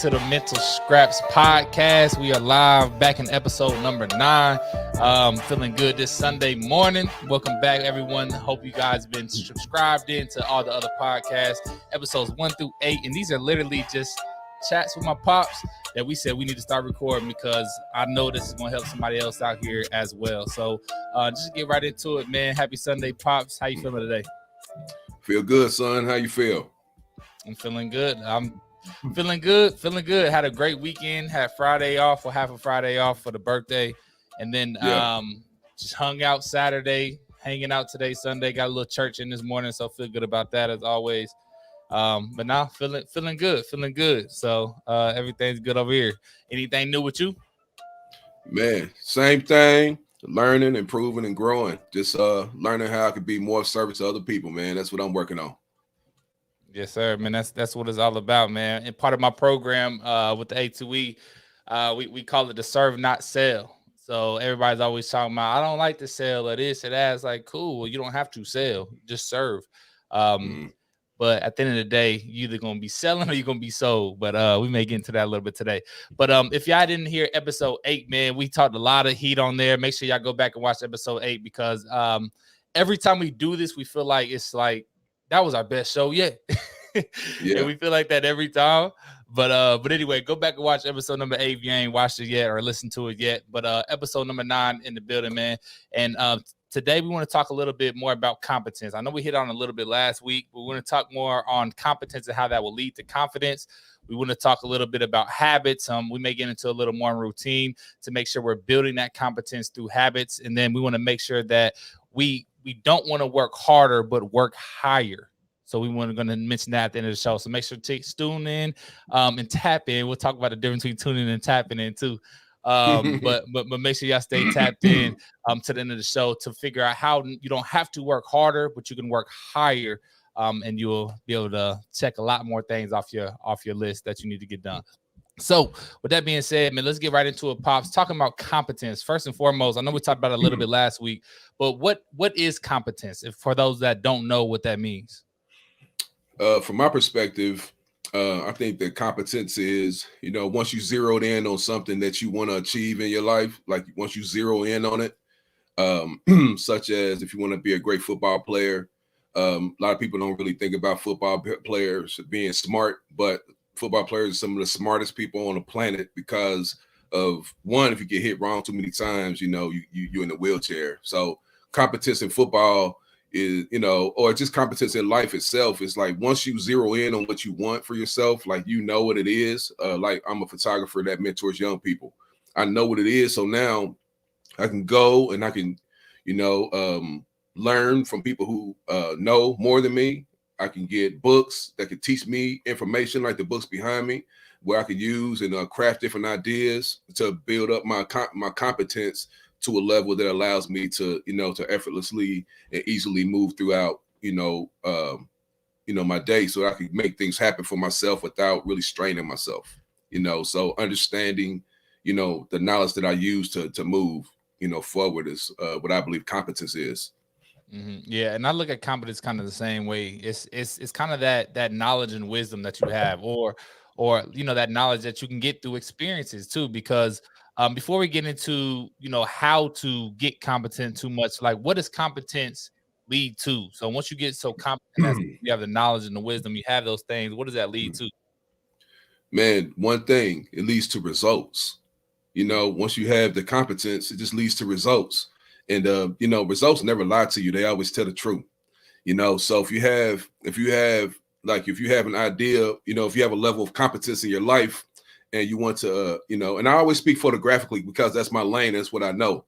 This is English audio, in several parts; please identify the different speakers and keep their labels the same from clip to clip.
Speaker 1: to the Mental Scraps podcast. We are live back in episode number 9. Feeling good this Sunday morning. Welcome back, everyone. Hope you guys been subscribed in to all the other podcasts, episodes 1 through 8. And these are literally just chats with my pops that we said we need to start recording because I know this is going to help somebody else out here as well. So just get right into it, man. Happy Sunday, pops. How you feeling today?
Speaker 2: Feel good, son. How you feel?
Speaker 1: I'm feeling good. I'm feeling good. Had a great weekend. Had Friday off or half a Friday off for the birthday. And then just hung out Saturday, hanging out today, Sunday. Got a little church in this morning, so feel good about that as always. But now feeling good. So everything's good over here. Anything new with you?
Speaker 2: Man, same thing. Learning, improving, and growing. Just learning how I could be more of service to other people, man. That's what I'm working on.
Speaker 1: Yes, sir, man. That's what it's all about, man. And part of my program with the A2E, we call it the serve, not sell. So everybody's always talking about, I don't like to sell or this or that. It's like, cool. Well, you don't have to sell, just serve. But at the end of the day, you either gonna be selling or you're gonna be sold. But we may get into that a little bit today. But if y'all didn't hear episode 8, man, we talked a lot of heat on there. Make sure y'all go back and watch episode 8 because every time we do this, we feel like it's like that was our best show yet. Yeah. And we feel like that every time. But anyway, go back and watch episode number 8 if you ain't watched it yet or listened to it yet. But episode number 9 in the building, man. And today we want to talk a little bit more about competence. I know we hit on a little bit last week, but we're going to talk more on competence and how that will lead to confidence. We want to talk a little bit about habits. We may get into a little more routine to make sure we're building that competence through habits. And then we want to make sure that we don't want to work harder, but work higher. So we want to mention that at the end of the show. So make sure to tune in and tap in. We'll talk about the difference between tuning in and tapping in too. But make sure y'all stay tapped in to the end of the show to figure out how you don't have to work harder, but you can work higher. And you'll be able to check a lot more things off your list that you need to get done. So with that being said, man, let's get right into it, Pops. Talking about competence. First and foremost, I know we talked about it a little bit last week, but what is competence? If for those that don't know what that means.
Speaker 2: From my perspective, I think that competence is, once you zeroed in on something that you want to achieve in your life, like once you zero in on it, such as if you want to be a great football player, a lot of people don't really think about football players being smart, but football players are some of the smartest people on the planet because of one, if you get hit wrong too many times, you're in a wheelchair. So competence in football is, or just competence in life itself is like once you zero in on what you want for yourself, like what it is. Like I'm a photographer that mentors young people. I know what it is. So now I can go and I can, learn from people who know more than me. I can get books that can teach me information like the books behind me, where I can use and craft different ideas to build up my competence to a level that allows me to, to effortlessly and easily move throughout, my day so that I can make things happen for myself without really straining myself, so understanding, the knowledge that I use to move, forward is what I believe competence is.
Speaker 1: Mm-hmm. Yeah. And I look at competence kind of the same way. It's kind of that knowledge and wisdom that you have, or that knowledge that you can get through experiences too, because before we get into, how to get competent too much, like what does competence lead to? So once you get so competent, you have the knowledge and the wisdom, you have those things. What does that lead to?
Speaker 2: Man, one thing, it leads to results. Once you have the competence, it just leads to results. And, results never lie to you. They always tell the truth. So if you have an idea, if you have a level of competence in your life, and you want to, and I always speak photographically because that's my lane. That's what I know,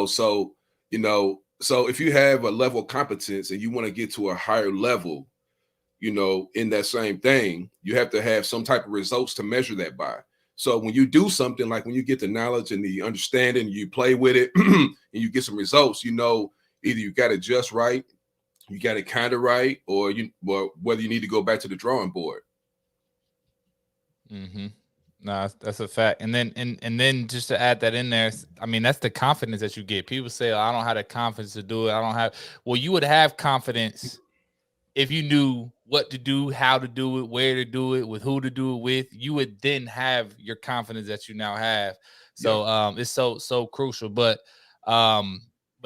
Speaker 2: so if you have a level of competence and you want to get to a higher level, in that same thing, you have to have some type of results to measure that by. So when you do something, like when you get the knowledge and the understanding, you play with it and you get some results, either you got it just right, you got it kind of right, or whether you need to go back to the drawing board.
Speaker 1: Mm-hmm. No, that's a fact. And then just to add that in there, I mean, that's the confidence that you get. People say, I don't have the confidence to do it. I don't have. Well, you would have confidence if you knew what to do, how to do it, where to do it, with who to do it with, you would then have your confidence that you now have. So it's so crucial. But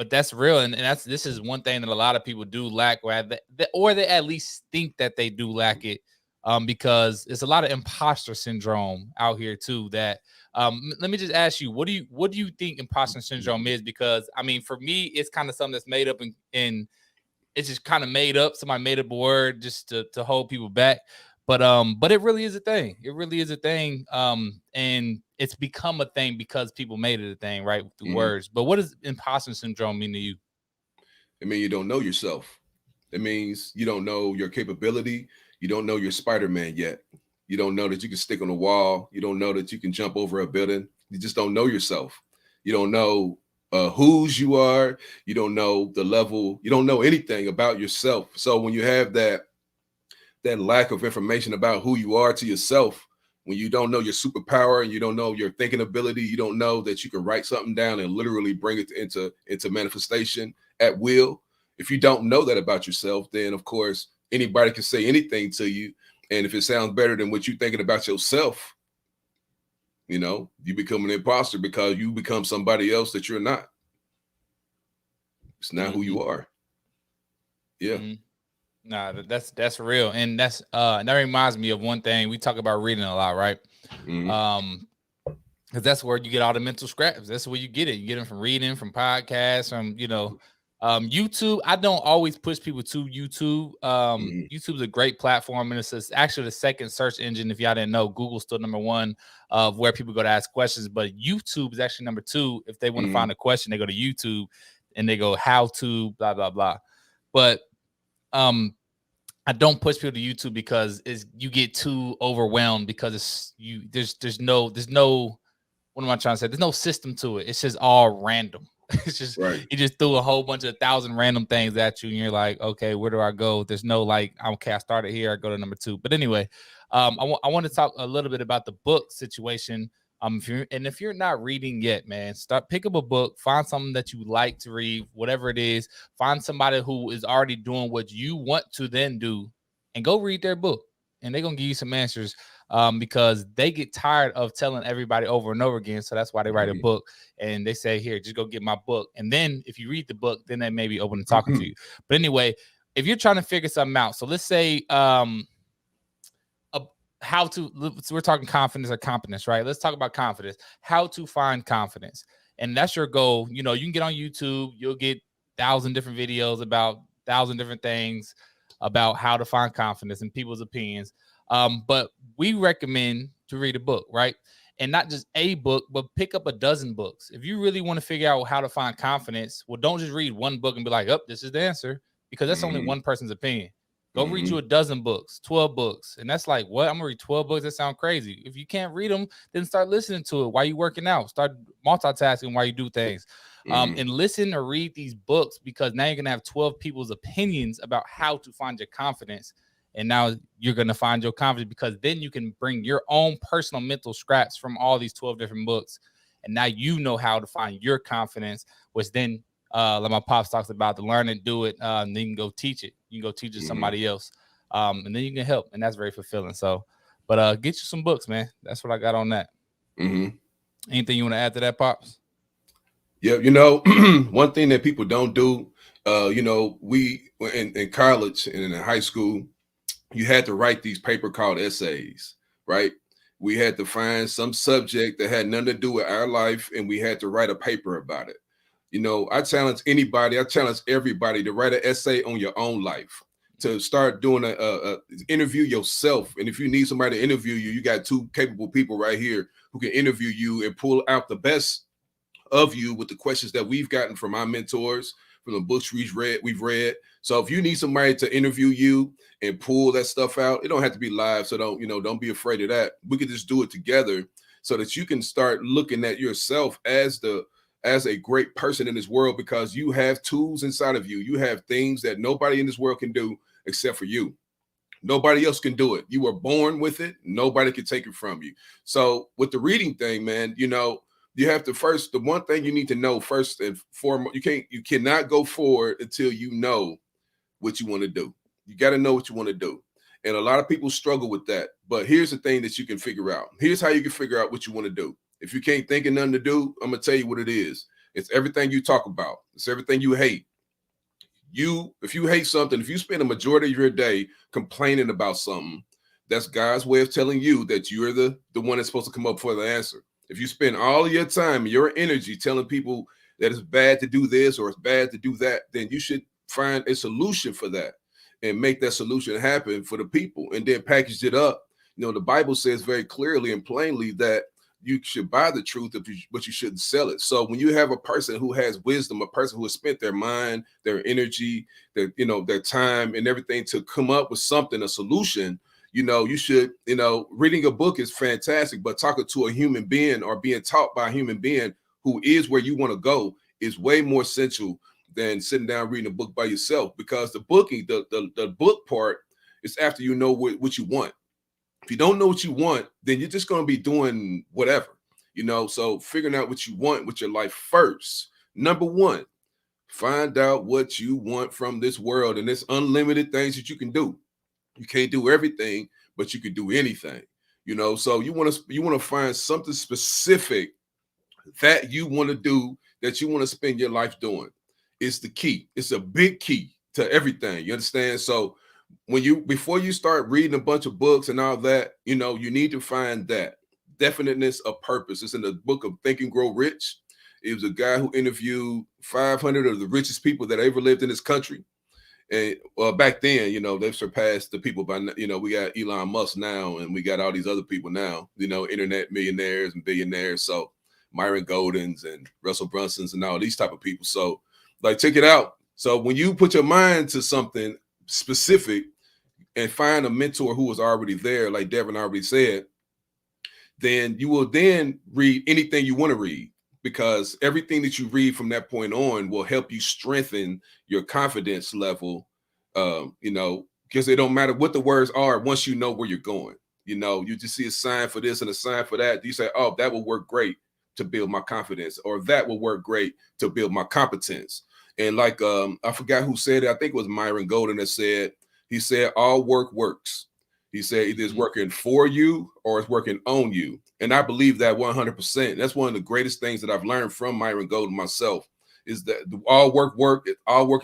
Speaker 1: that's real, and this is one thing that a lot of people do lack, or they at least think that they do lack it, because it's a lot of imposter syndrome out here too. That let me just ask you, what do you think imposter syndrome is? Because I mean, for me, it's kind of something that's made up in it's just kind of made up. Somebody made up a word just to hold people back. But it really is a thing. It really is a thing. And it's become a thing because people made it a thing, right? Through words. But what does imposter syndrome mean to you?
Speaker 2: I mean, you don't know yourself. It means you don't know your capability. You don't know you're Spider-Man yet. You don't know that you can stick on a wall. You don't know that you can jump over a building. You just don't know yourself. You don't know whose you are. You don't know the level. You don't know anything about yourself. So when you have that lack of information about who you are to yourself, when you don't know your superpower and you don't know your thinking ability, you don't know that you can write something down and literally bring it into manifestation at will. If you don't know that about yourself, then of course anybody can say anything to you. And if it sounds better than what you're thinking about yourself, you become an imposter because you become somebody else that you're not. It's not who you are. Yeah.
Speaker 1: Nah, that's real. And that reminds me of one thing. We talk about reading a lot, right? Because that's where you get all the mental scraps. That's where you get it. You get them from reading, from podcasts, from YouTube. I don't always push people to YouTube. YouTube's a great platform, and it's actually the second search engine. If y'all didn't know, Google's still number one of where people go to ask questions, but YouTube is actually number two. If they want to find a question, they go to YouTube and they go how to blah blah blah. But I don't push people to YouTube because you get too overwhelmed because there's no what am I trying to say? There's no system to it. It's just all random. It's just You just threw a whole bunch of 1,000 random things at you, and you're like, okay, where do I go? There's no like, okay, I started here, I go to number 2. But anyway, I want to talk a little bit about the book situation. If you're not reading yet, man, pick up a book, find something that you like to read, whatever it is. Find somebody who is already doing what you want to then do, and go read their book, and they're gonna give you some answers. Because they get tired of telling everybody over and over again. So that's why they write a book, and they say, here, just go get my book. And then if you read the book, then they may be open to talking to you. But anyway, if you're trying to figure something out, so let's say we're talking confidence or competence, right? Let's talk about confidence. How to find confidence. And that's your goal. You can get on YouTube, you'll get 1,000 different videos about 1,000 different things about how to find confidence and people's opinions. But we recommend to read a book, right? And not just a book, but pick up a dozen books. If you really want to figure out how to find confidence, well, don't just read one book and be like, oh, this is the answer, because that's only one person's opinion. Go read you a dozen books, 12 books. And that's like, what? I'm gonna read 12 books? That sounds crazy. If you can't read them, then start listening to it while you're working out. Start multitasking while you do things. And listen or read these books, because now you're gonna have 12 people's opinions about how to find your confidence. And now you're going to find your confidence, because then you can bring your own personal mental scraps from all these 12 different books. And now you know how to find your confidence, which then, like my pops talks about, to learn and do it. And then you can go teach it. You can go teach it to somebody else. And then you can help. And that's very fulfilling. So, but get you some books, man. That's what I got on that. Anything you want to add to that, Pops?
Speaker 2: Yeah. One thing that people don't do, we in college and in high school, you had to write these paper called essays, right? We had to find some subject that had nothing to do with our life, and we had to write a paper about it. I challenge everybody to write an essay on your own life, to start doing a interview yourself. And if you need somebody to interview you, you got 2 capable people right here who can interview you and pull out the best of you with the questions that we've gotten from our mentors, from the books we've read. So if you need somebody to interview you and pull that stuff out, it don't have to be live. So don't be afraid of that. We could just do it together so that you can start looking at yourself as a great person in this world, because you have tools inside of you. You have things that nobody in this world can do except for you. Nobody else can do it. You were born with it. Nobody can take it from you. So with the reading thing, man, you have to the one thing you need to know first and foremost, you cannot go forward until you know what you want to do. You got to know what you want to do. And a lot of people struggle with that. But here's the thing that you can figure out. Here's how you can figure out what you want to do. If you can't think of nothing to do, I'm going to tell you what it is. It's everything you talk about. It's everything you hate. If you hate something, if you spend a majority of your day complaining about something, that's God's way of telling you that you're the one that's supposed to come up for the answer. If you spend all of your time, your energy telling people that it's bad to do this or it's bad to do that, then you should find a solution for that and make that solution happen for the people and then package it up. You know, the Bible says very clearly and plainly that you should buy the truth, but you shouldn't sell it. So when you have a person who has wisdom, a person who has spent their mind, their energy, their time and everything to come up with something, a solution, you should, reading a book is fantastic, but talking to a human being or being taught by a human being who is where you want to go is way more essential than sitting down reading a book by yourself, because the book part is after you know what you want. If you don't know what you want, then you're just going to be doing whatever, so figuring out what you want with your life first. Number one, find out what you want from this world, and there's unlimited things that you can do. You can't do everything, but you can do anything, so you want to find something specific that you want to do, that you want to spend your life doing. It's the key. It's a big key to everything. You understand? So before you start reading a bunch of books and all that, you need to find that definiteness of purpose. It's in the book of Think and Grow Rich. It was a guy who interviewed 500 of the richest people that ever lived in this country. And back then, they've surpassed the people by, we got Elon Musk now, and we got all these other people now, internet millionaires and billionaires. So Myron Goldens and Russell Brunsons and all these type of people. So check it out. So when you put your mind to something specific and find a mentor who was already there, like Devin already said, then you will then read anything you want to read, because everything that you read from that point on will help you strengthen your confidence level, because it don't matter what the words are once you know where you're going. You just see a sign for this and a sign for that. You say, oh, that will work great to build my confidence, or that will work great to build my competence. And I forgot who said it. I think it was Myron Golden that he said, all work works. He said either it's working for you or it's working on you. And I believe that 100%. That's one of the greatest things that I've learned from Myron Golden myself, is that all work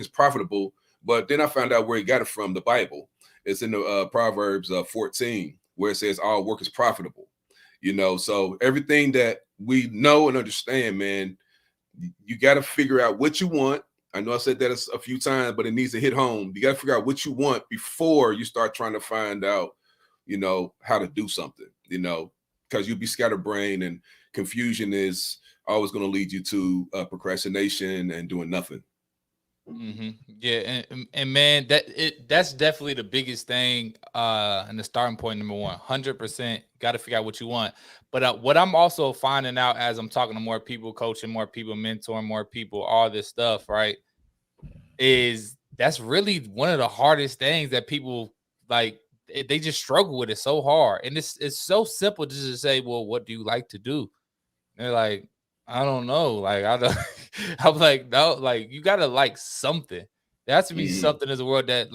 Speaker 2: is profitable. But then I found out where he got it from, the Bible. It's in the Proverbs 14, where it says all work is profitable. So everything that we know and understand, man, you got to figure out what you want. I know I said that a few times, but it needs to hit home. You got to figure out what you want before you start trying to find out, how to do something, because you'll be scatterbrained, and confusion is always going to lead you to procrastination and doing nothing.
Speaker 1: Mm-hmm. Yeah, and man, that's definitely the biggest thing, and the starting point. Number 100%, got to figure out what you want. But what I'm also finding out as I'm talking to more people, coaching more people, mentoring more people, all this stuff, right, is that's really one of the hardest things that people they just struggle with it so hard. And it's so simple just to say, well, what do you like to do? And they're like, I don't know. I don't. I'm like, no, you gotta like something. There has to be something in the world that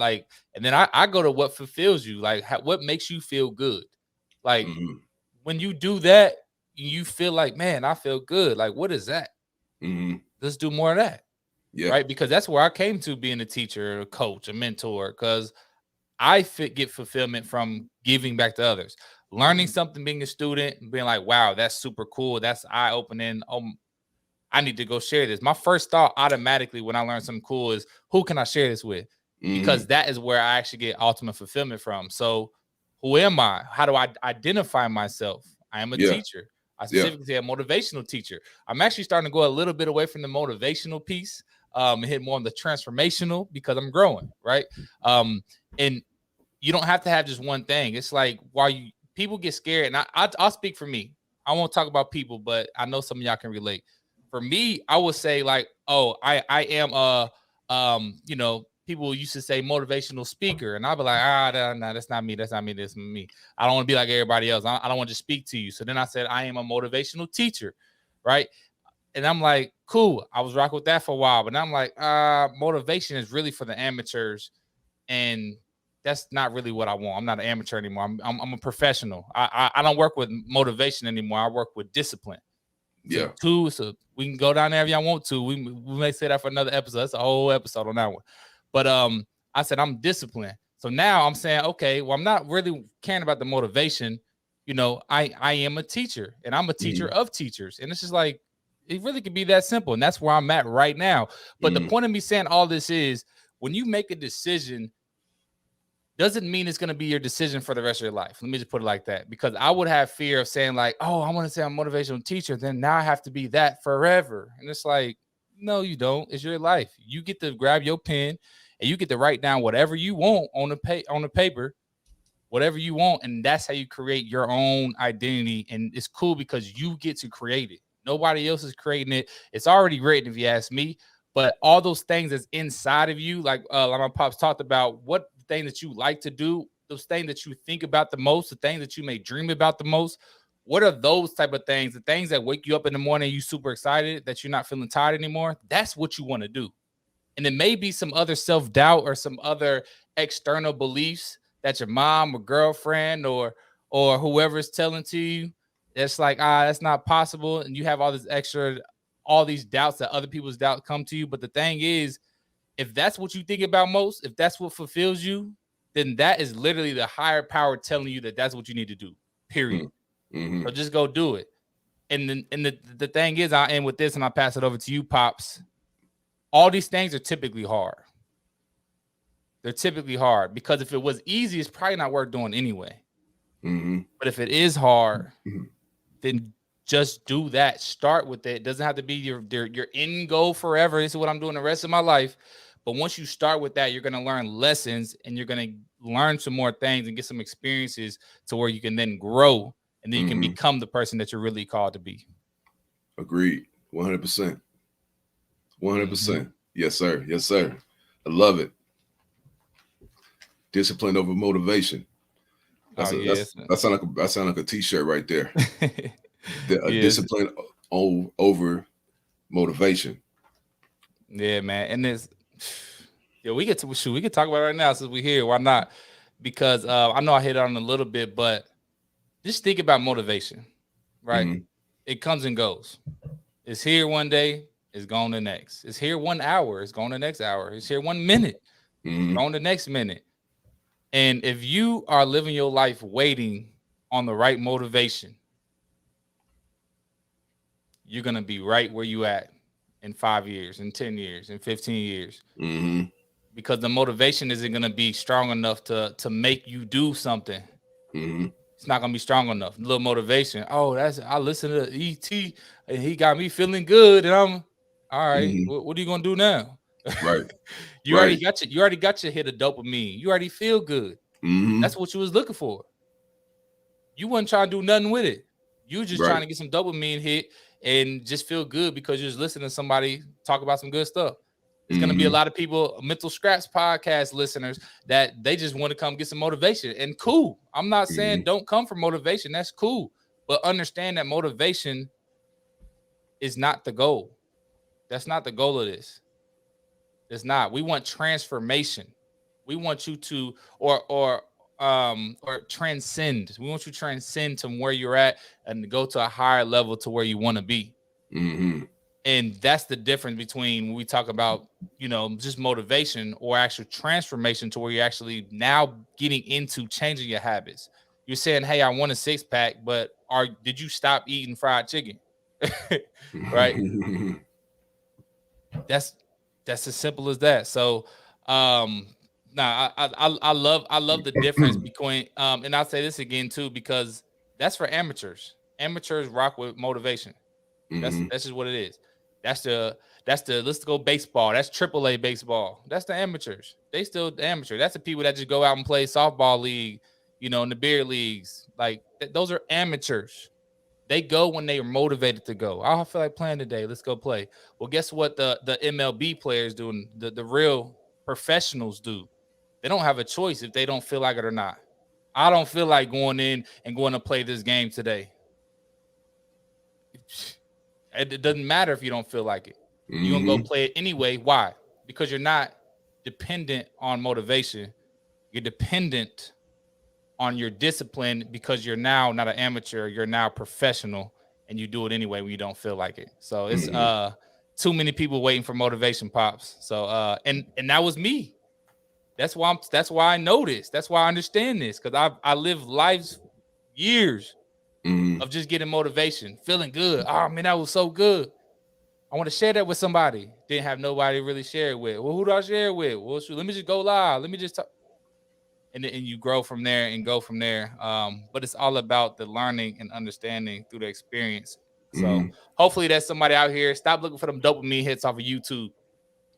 Speaker 1: and then I go to what fulfills you, what makes you feel good. When you do that, you feel like, man, I feel good. What is that? Let's do more of that. Yeah. Right. Because that's where I came to being a teacher, a coach, a mentor, because I get fulfillment from giving back to others, learning something, being a student, and being like, wow, that's super cool. That's eye-opening. I need to go share this. My first thought automatically when I learn something cool is, who can I share this with? Because that is where I actually get ultimate fulfillment from. So who am I? How do I identify myself? I am a teacher. I specifically say a motivational teacher. I'm actually starting to go a little bit away from the motivational piece, and hit more on the transformational, because I'm growing, right? And you don't have to have just one thing. It's while people get scared, and I'll speak for me. I won't talk about people, but I know some of y'all can relate. For me, I would say I am people used to say motivational speaker, and I'll be like, no, that's not me. That's not me. That's me. I don't want to be like everybody else. I don't want to speak to you. So then I said, I am a motivational teacher, right? And I'm like, cool. I was rocking with that for a while, but now I'm like, motivation is really for the amateurs, and that's not really what I want. I'm not an amateur anymore. I'm a professional. I don't work with motivation anymore. I work with discipline.
Speaker 2: Yeah.
Speaker 1: So we can go down there if y'all want to. We may say that for another episode. That's a whole episode on that one. But I said I'm disciplined. So now I'm saying, okay, well, I'm not really caring about the motivation. You know, I am a teacher, and I'm a teacher of teachers. And it's just like, it really could be that simple. And that's where I'm at right now. But the point of me saying all this is, when you make a decision, doesn't mean it's going to be your decision for the rest of your life. Let me just put it like that, because I would have fear of saying like, oh, I want to say I'm a motivational teacher. Then now I have to be that forever. And it's like, no, you don't. It's your life. You get to grab your pen and you get to write down whatever you want on the paper, whatever you want. And that's how you create your own identity. And it's cool because you get to create it. Nobody else is creating it. It's already written, if you ask me. But all those things that's inside of you, like my pops talked about, what thing that you like to do, those things that you think about the most, the things that you may dream about the most, what are those type of things? The things that wake you up in the morning, you super excited that you're not feeling tired anymore. That's what you want to do. And it may be some other self-doubt or some other external beliefs that your mom or girlfriend or whoever is telling to you. It's like, that's not possible. And you have all these doubts that other people's doubts come to you. But the thing is, if that's what you think about most, if that's what fulfills you, then that is literally the higher power telling you that that's what you need to do, period. So just go do it. And the thing is, I'll end with this and I'll pass it over to you, Pops. All these things are typically hard. They're typically hard because if it was easy, it's probably not worth doing anyway. But if it is hard, then just do that. Start with it. It doesn't have to be your end goal forever. This is what I'm doing the rest of my life. But once you start with that, you're going to learn lessons and you're going to learn some more things and get some experiences to where you can then grow and then you can become the person that you're really called to be.
Speaker 2: Agreed. 100%. 100%. Yes, sir. Yes, sir. I love it. Discipline over motivation. That sound like a t-shirt right there. Discipline over motivation.
Speaker 1: Yeah, man. And this, we could talk about it right now since we're here. Why not? Because I know I hit on a little bit, but just think about motivation, right? It comes and goes. It's here one day, it's gone the next. It's here 1 hour, it's gone the next hour. It's here 1 minute, gone the next minute. And if you are living your life waiting on the right motivation, you're going to be right where you at in 5 years, in 10 years, in 15 years. Because the motivation isn't going to be strong enough to make you do something. It's not going to be strong enough. A little motivation. Oh, I listened to E.T. and he got me feeling good. And I'm all right. What are you going to do now?
Speaker 2: Right.
Speaker 1: You already got your hit of dopamine. You already feel good. That's what you was looking for. You wasn't trying to do nothing with it. You were just trying to get some dopamine hit and just feel good because you're just listening to somebody talk about some good stuff. There's going to be a lot of people, Mental Scraps podcast listeners, that they just want to come get some motivation. And cool. I'm not saying don't come for motivation. That's cool. But understand that motivation is not the goal. That's not the goal of this. It's not. We want transformation. We want you to or transcend. We want you to transcend to where you're at and go to a higher level to where you want to be. And that's the difference between when we talk about, just motivation or actual transformation to where you're actually now getting into changing your habits. You're saying, hey, I want a 6-pack, but did you stop eating fried chicken? Right? That's as simple as that. So, I love the difference between, and I'll say this again too, because that's for amateurs. Amateurs rock with motivation. That's just what it is. That's the let's go baseball. That's AAA baseball. That's the amateurs. They still the amateur. That's the people that just go out and play softball league, in the beer leagues. Like those are amateurs. They go when they are motivated to go. I feel like playing today. Let's go play. Well, guess what the MLB players do, the real professionals do. They don't have a choice if they don't feel like it or not. I don't feel like going in and going to play this game today. It doesn't matter if you don't feel like it. You're going to go play it anyway. Why? Because you're not dependent on motivation. you're dependent on your discipline because you're now not an amateur, you're now professional, and you do it anyway when you don't feel like it. So it's too many people waiting for motivation, Pops. So and that was me. That's why I know this. That's why I understand this, because I live life's years of just getting motivation, feeling good. Oh man, that was so good. I want to share that with somebody. Didn't have nobody really share it with. Well, who do I share it with? Well, shoot, let me just go live. Let me just talk. And you grow from there and go from there. But it's all about the learning and understanding through the experience. So hopefully that's somebody out here. Stop looking for them dopamine hits off of YouTube.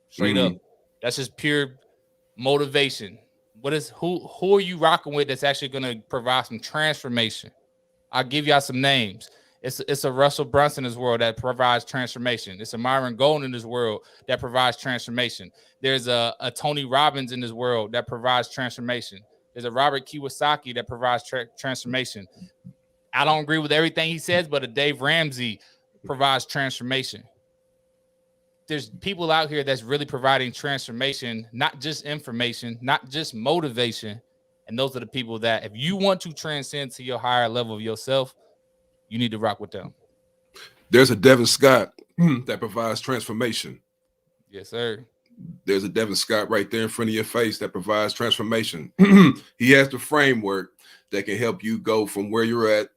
Speaker 1: Straight up. That's just pure motivation. Who are you rocking with that's actually going to provide some transformation? I'll give y'all some names. It's a Russell Brunson in this world that provides transformation. It's a Myron Golden in this world that provides transformation. There's a Tony Robbins in this world that provides transformation. There's a Robert Kiyosaki that provides transformation. I don't agree with everything he says, but a Dave Ramsey provides transformation. There's people out here that's really providing transformation, not just information, not just motivation. And those are the people that, if you want to transcend to your higher level of yourself, you need to rock with them.
Speaker 2: There's a Devin Scott that provides transformation.
Speaker 1: Yes, sir.
Speaker 2: There's a Devin Scott right there in front of your face that provides transformation. He has the framework that can help you go from where you're at.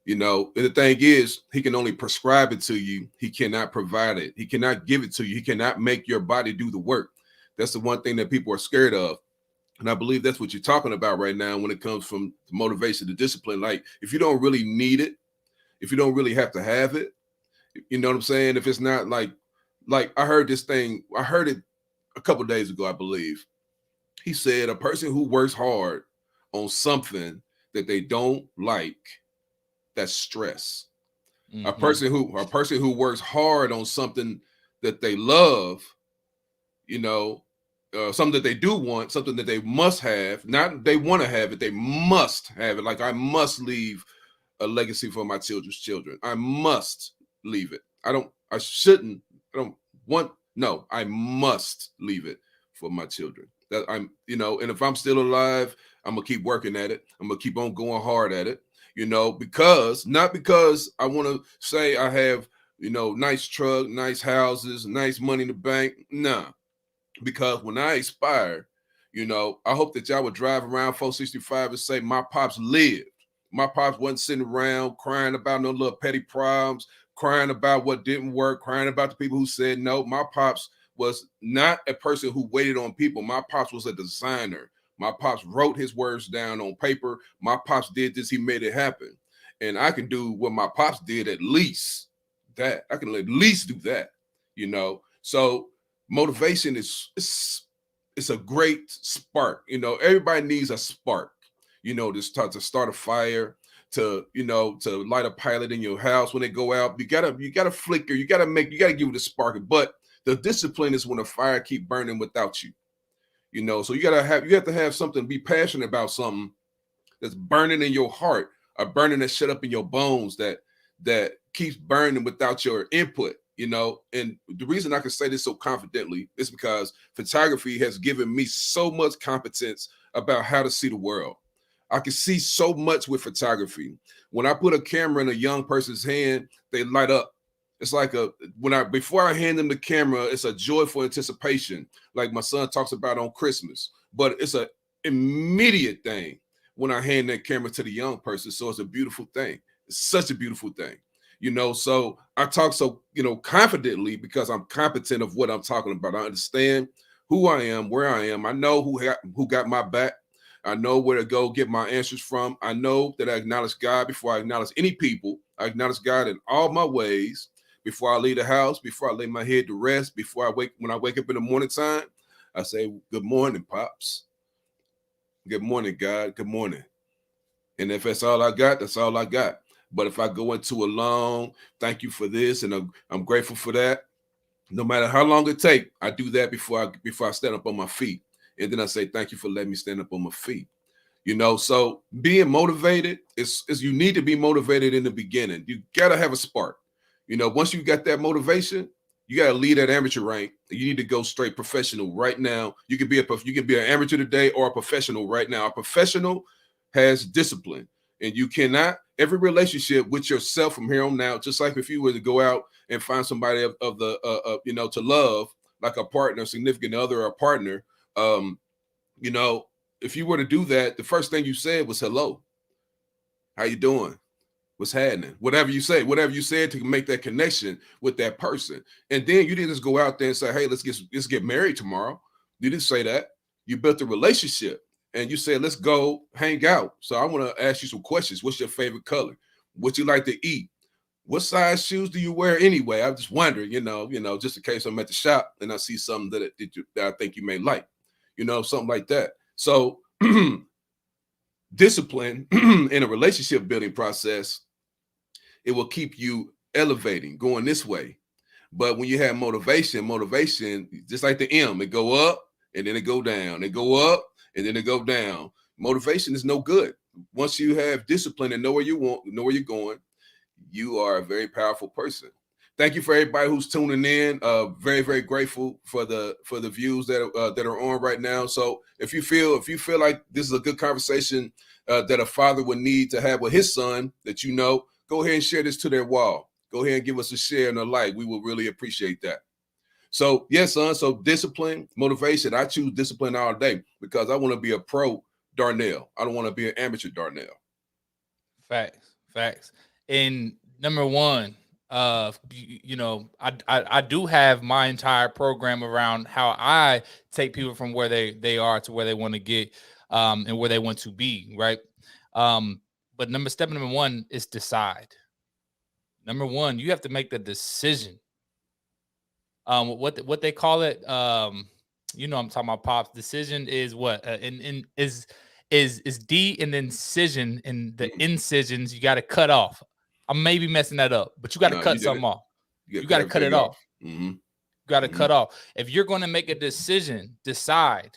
Speaker 2: You know, and the thing is, he can only prescribe it to you. He cannot provide it. He cannot give it to you. He cannot make your body do the work. That's the one thing that people are scared of. And I believe that's what you're talking about right now when it comes from motivation to discipline. Like, if you don't really need it, if you don't really have to have it, you know what I'm saying? If it's not like I heard this thing, I heard it a couple of days ago, I believe. He said a person who works hard on something that they don't like, that's stress. A person who works hard on something that they love, you know, something that they do want, something that they must have, not they want to have it, they must have it. Like, I must leave a legacy for my children's children. I must leave it. I must leave it for my children. That I'm, you know, and if I'm still alive, I'm gonna keep working at it. I'm gonna keep on going hard at it, you know, not because I want to say I have, you know, nice truck, nice houses, nice money in the bank. Nah, because when I expire, you know, I hope that y'all would drive around 465 and say, my pops lived. My pops wasn't sitting around crying about no little petty problems, crying about what didn't work, crying about the people who said no. My pops was not a person who waited on people. My pops was a designer. My pops wrote his words down on paper. My pops did this. He made it happen. And I can do what my pops did, at least that. I can at least do that, you know. So motivation is a great spark. You know, everybody needs a spark. You know, to start a fire, to light a pilot in your house when they go out. You gotta flicker, you gotta give it a spark. But the discipline is when a fire keep burning without you. You know, so you have to have something, be passionate about something that's burning in your heart, or burning that shit up in your bones that keeps burning without your input. You know, and the reason I can say this so confidently is because photography has given me so much competence about how to see the world. I can see so much with photography. When I put a camera in a young person's hand, they light up. It's like before I hand them the camera, it's a joyful anticipation, like my son talks about on Christmas. But it's an immediate thing when I hand that camera to the young person. So it's a beautiful thing. It's such a beautiful thing, you know. So I talk so, you know, confidently because I'm competent of what I'm talking about. I understand who I am, where I am. I know who got my back. I know where to go get my answers from. I know that I acknowledge God before I acknowledge any people. I acknowledge God in all my ways before I leave the house, before I lay my head to rest, when I wake up in the morning time, I say, good morning, Pops. Good morning, God. Good morning. And if that's all I got, that's all I got. But if I go into a long, thank you for this, and I'm grateful for that, no matter how long it takes, I do that before I stand up on my feet. And then I say, thank you for letting me stand up on my feet. You know, so being motivated is you need to be motivated in the beginning. You got to have a spark. You know, once you got that motivation, You got to leave that amateur rank. You need to go straight professional right now. You can be an amateur today or a professional right now. A professional has discipline, and you cannot every relationship with yourself from here on out. Just like if you were to go out and find somebody of the to love, like a partner, significant other, or a partner. If you were to do that, the first thing you said was hello. How you doing? What's happening? Whatever you said to make that connection with that person. And then you didn't just go out there and say, hey, let's get married tomorrow. You didn't say that. You built a relationship and you said, let's go hang out. So I want to ask you some questions. What's your favorite color? What you like to eat? What size shoes do you wear anyway? I'm just wondering, just in case I'm at the shop and I see something that I think you may like, something like that. So discipline in a relationship building process, it will keep you elevating, going this way. But when you have motivation, just like the M, it go up and then it go down. It go up and then it go down. Motivation is no good. Once you have discipline and know where you're going, you are a very powerful person. Thank you for everybody who's tuning in. Very, very grateful for the views that are on right now. So if you feel like this is a good conversation that a father would need to have with his son, that go ahead and share this to their wall. Go ahead and give us a share and a like. We will really appreciate that. So yes, son. So discipline, motivation. I choose discipline all day because I want to be a pro Darnell. I don't want to be an amateur Darnell.
Speaker 1: Facts. And number one, I do have my entire program around how I take people from where they are to where they want to get, and where they want to be, right? But step number one is decide. Number one, you have to make the decision. What they call it, I'm talking about, Pops. Decision is what? Is D and then incision, and the incisions you got to cut off. I'm maybe messing that up, but you got to cut something off. You got to cut it off.
Speaker 2: Mm-hmm.
Speaker 1: You got to cut off. If you're going to make a decision, decide.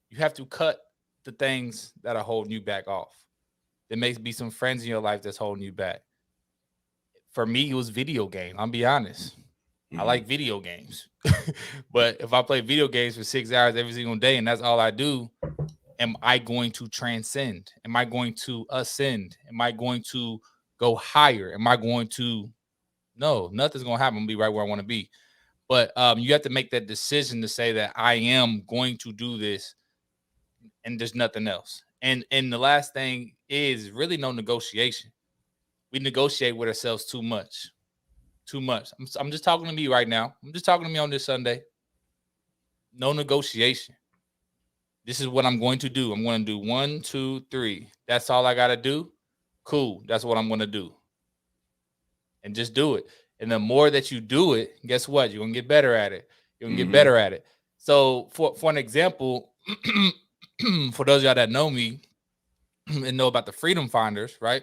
Speaker 1: You have to cut the things that are holding you back off. There may be some friends in your life that's holding you back. For me, it was video game. I'll be honest. I like video games. But if I play video games for 6 hours every single day and that's all I do, am I going to transcend? Am I going to ascend? Am I going to go higher? Am I going to? No, nothing's going to happen. I'm going to be right where I want to be. But you have to make that decision to say that I am going to do this and there's nothing else. And the last thing is really no negotiation. We negotiate with ourselves too much. I'm just talking to me right now. I'm just talking to me on this Sunday. No negotiation. This is what I'm going to do. I'm going to do 1, 2, 3. That's all I got to do. Cool. That's what I'm going to do. And just do it. And the more that you do it, guess what? You're going to get better at it. You're going to get better at it. So for an example, for those of y'all that know me and know about the Freedom Finders, right?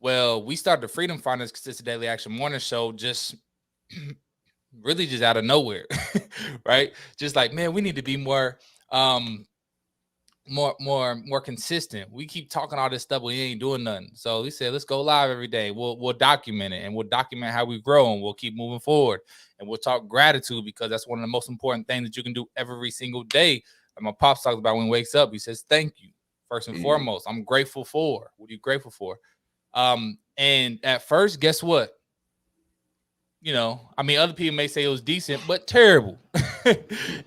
Speaker 1: Well, we started the Freedom Finders Consistent Daily Action Morning Show just really just out of nowhere, right? Just like, man, we need to be more consistent. We keep talking all this stuff, but we ain't doing nothing. So we said, let's go live every day. We'll document it, and we'll document how we grow, and we'll keep moving forward. And we'll talk gratitude, because that's one of the most important things that you can do every single day. And my pops talks about when he wakes up, he says, thank you. First and foremost, I'm grateful for. What are you grateful for? And at first, guess what? Other people may say it was decent, but terrible.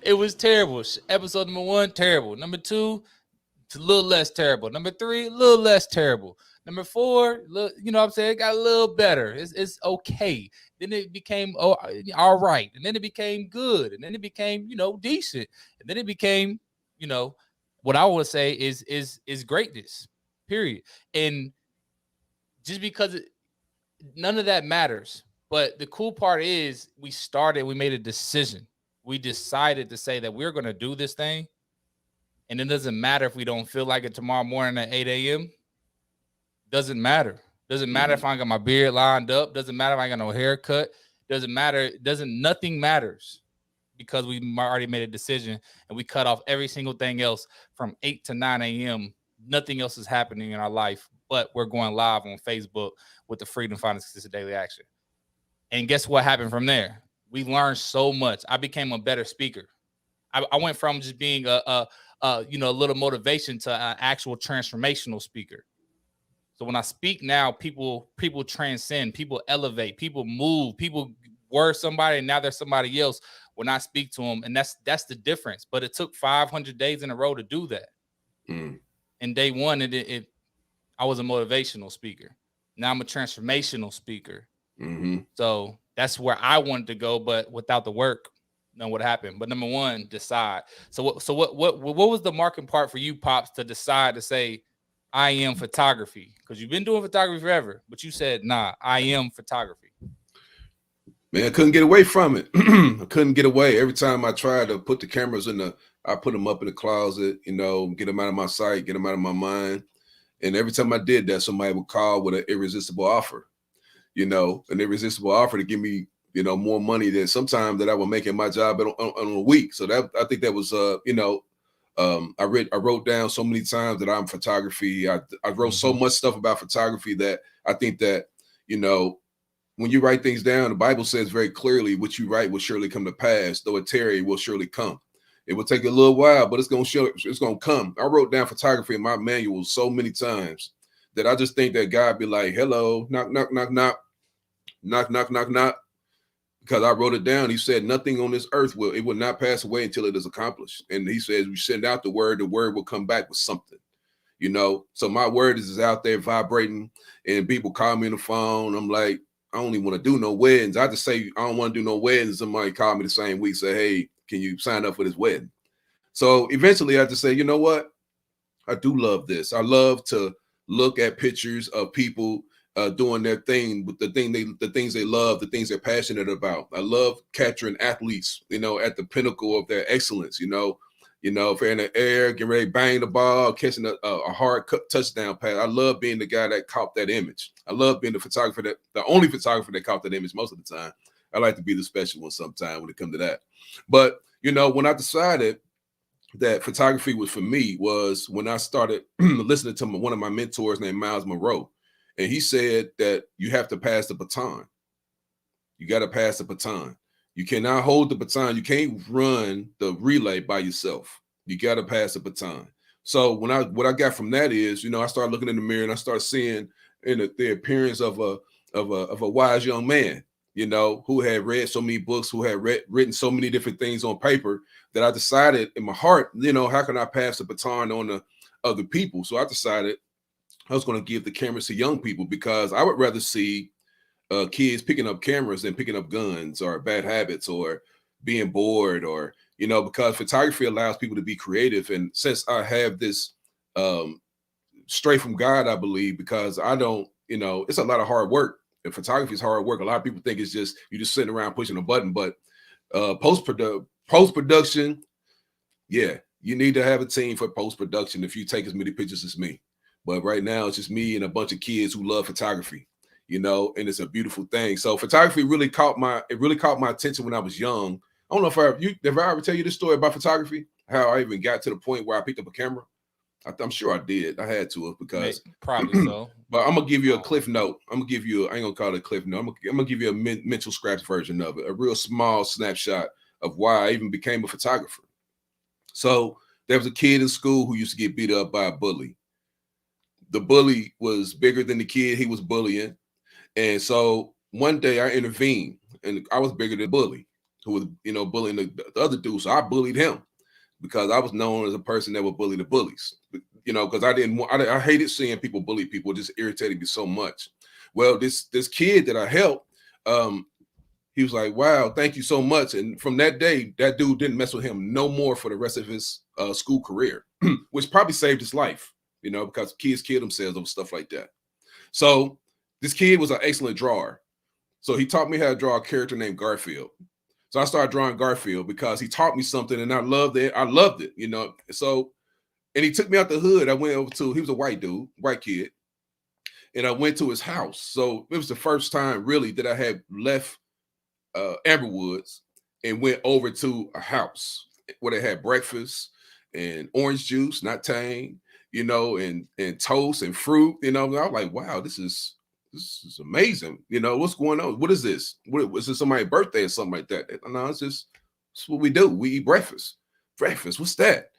Speaker 1: It was terrible. Episode number 1, terrible. Number 2, it's a little less terrible. Number 3, a little less terrible. Number 4, it got a little better. It's okay. Then it became all right. And then it became good. And then it became, decent. And then it became, what I would say is greatness, period. And just because none of that matters. But the cool part is we made a decision. We decided to say that we're going to do this thing. And it doesn't matter if we don't feel like it tomorrow morning at 8 a.m. Doesn't matter. Doesn't matter if I got my beard lined up. Doesn't matter if I got no haircut. Doesn't matter. Nothing matters, because we already made a decision and we cut off every single thing else from 8 to 9 a.m. Nothing else is happening in our life, but we're going live on Facebook with the Freedom Finders Consistent Daily Action. And guess what happened from there? We learned so much. I became a better speaker. I went from just being a little motivation to an actual transformational speaker. So when I speak now, people transcend, people elevate, people move, people were somebody and now they're somebody else when I speak to them, and that's the difference. But it took 500 days in a row to do that. And day one, I was a motivational speaker. Now I'm a transformational speaker. So that's where I wanted to go, but without the work, know what happened. But number one, decide. So what was the marking part for you, Pops, to decide to say, I am photography? Because you've been doing photography forever, but you said, nah, I am photography.
Speaker 2: Man, I couldn't get away from it. I couldn't get away. Every time I tried to put the cameras I put them up in the closet, get them out of my sight, get them out of my mind. And every time I did that, somebody would call with an irresistible offer, an irresistible offer to give me, more money than sometimes that I would make in my job on a week. So that, I think that was, I wrote down so many times that I'm photography. I wrote so much stuff about photography that I think that, when you write things down, the Bible says very clearly, what you write will surely come to pass, though it tarry, will surely come. It will take a little while, but it's going to come. I wrote down photography in my manual so many times that I just think that God be like, hello, knock, knock, knock, knock, knock, knock, knock, knock. Because I wrote it down. He said, nothing on this earth will not pass away until it is accomplished. And he says, we send out the word will come back with something, So my word is out there vibrating, and people call me on the phone. I'm like, I don't even want to do no weddings. I just say, I don't want to do no weddings. Somebody called me the same week, say, hey, can you sign up for this wedding? So eventually I just say, you know what? I do love this. I love to look at pictures of people doing their thing with the things they love, the things they're passionate about. I love capturing athletes, at the pinnacle of their excellence, if they're in the air, getting ready to bang the ball, catching a hard touchdown pass. I love being the guy that caught that image. I love being the only photographer that caught that image most of the time. I like to be the special one sometime when it comes to that. But, when I decided that photography was for me was when I started listening to one of my mentors named Miles Monroe. And he said that you have to pass the baton. You got to pass the baton. You cannot hold the baton. You can't run the relay by yourself. You got to pass the baton. So what I got from that is, I started looking in the mirror and I started seeing the appearance of a wise young man, who had read so many books, who had written so many different things on paper, that I decided in my heart, how can I pass the baton on to other people? So I decided I was going to give the cameras to young people, because I would rather see kids picking up cameras than picking up guns or bad habits or being bored, or, because photography allows people to be creative. And since I have this straight from God, I believe, because I don't, it's a lot of hard work. And photography is hard work. A lot of people think it's just, you just sitting around pushing a button, but post-production, yeah, you need to have a team for post-production if you take as many pictures as me. But right now it's just me and a bunch of kids who love photography, and it's a beautiful thing. So photography really caught my attention when I was young. I don't know if I ever tell you this story about photography, how I even got to the point where I picked up a camera. I'm sure I did. I had to, because
Speaker 1: probably so.
Speaker 2: But I'm gonna give you a cliff note. I ain't gonna call it a cliff note. I'm gonna give you a mental scratch version of it, a real small snapshot of why I even became a photographer. So there was a kid in school who used to get beat up by a bully. The bully was bigger than the kid he was bullying. And so one day I intervened, and I was bigger than the bully who was, bullying the other dude. So I bullied him, because I was known as a person that would bully the bullies, because I hated seeing people bully people. It just irritated me so much. Well, this kid that I helped, he was like, wow, thank you so much. And from that day, that dude didn't mess with him no more for the rest of his school career, which probably saved his life, because kids kill themselves over stuff like that. So this kid was an excellent drawer. So he taught me how to draw a character named Garfield. So I started drawing Garfield because he taught me something, and I loved it. So, and he took me out the hood. I went over he was a white dude, white kid. And I went to his house. So it was the first time really that I had left Amber Woods and went over to a house where they had breakfast and orange juice, not Tang, and toast and fruit. I was like, wow, this is this is amazing. You know, what's going on? What is this? What is this, somebody's birthday or something like that? No, it's what we do. We eat breakfast. Breakfast, what's that?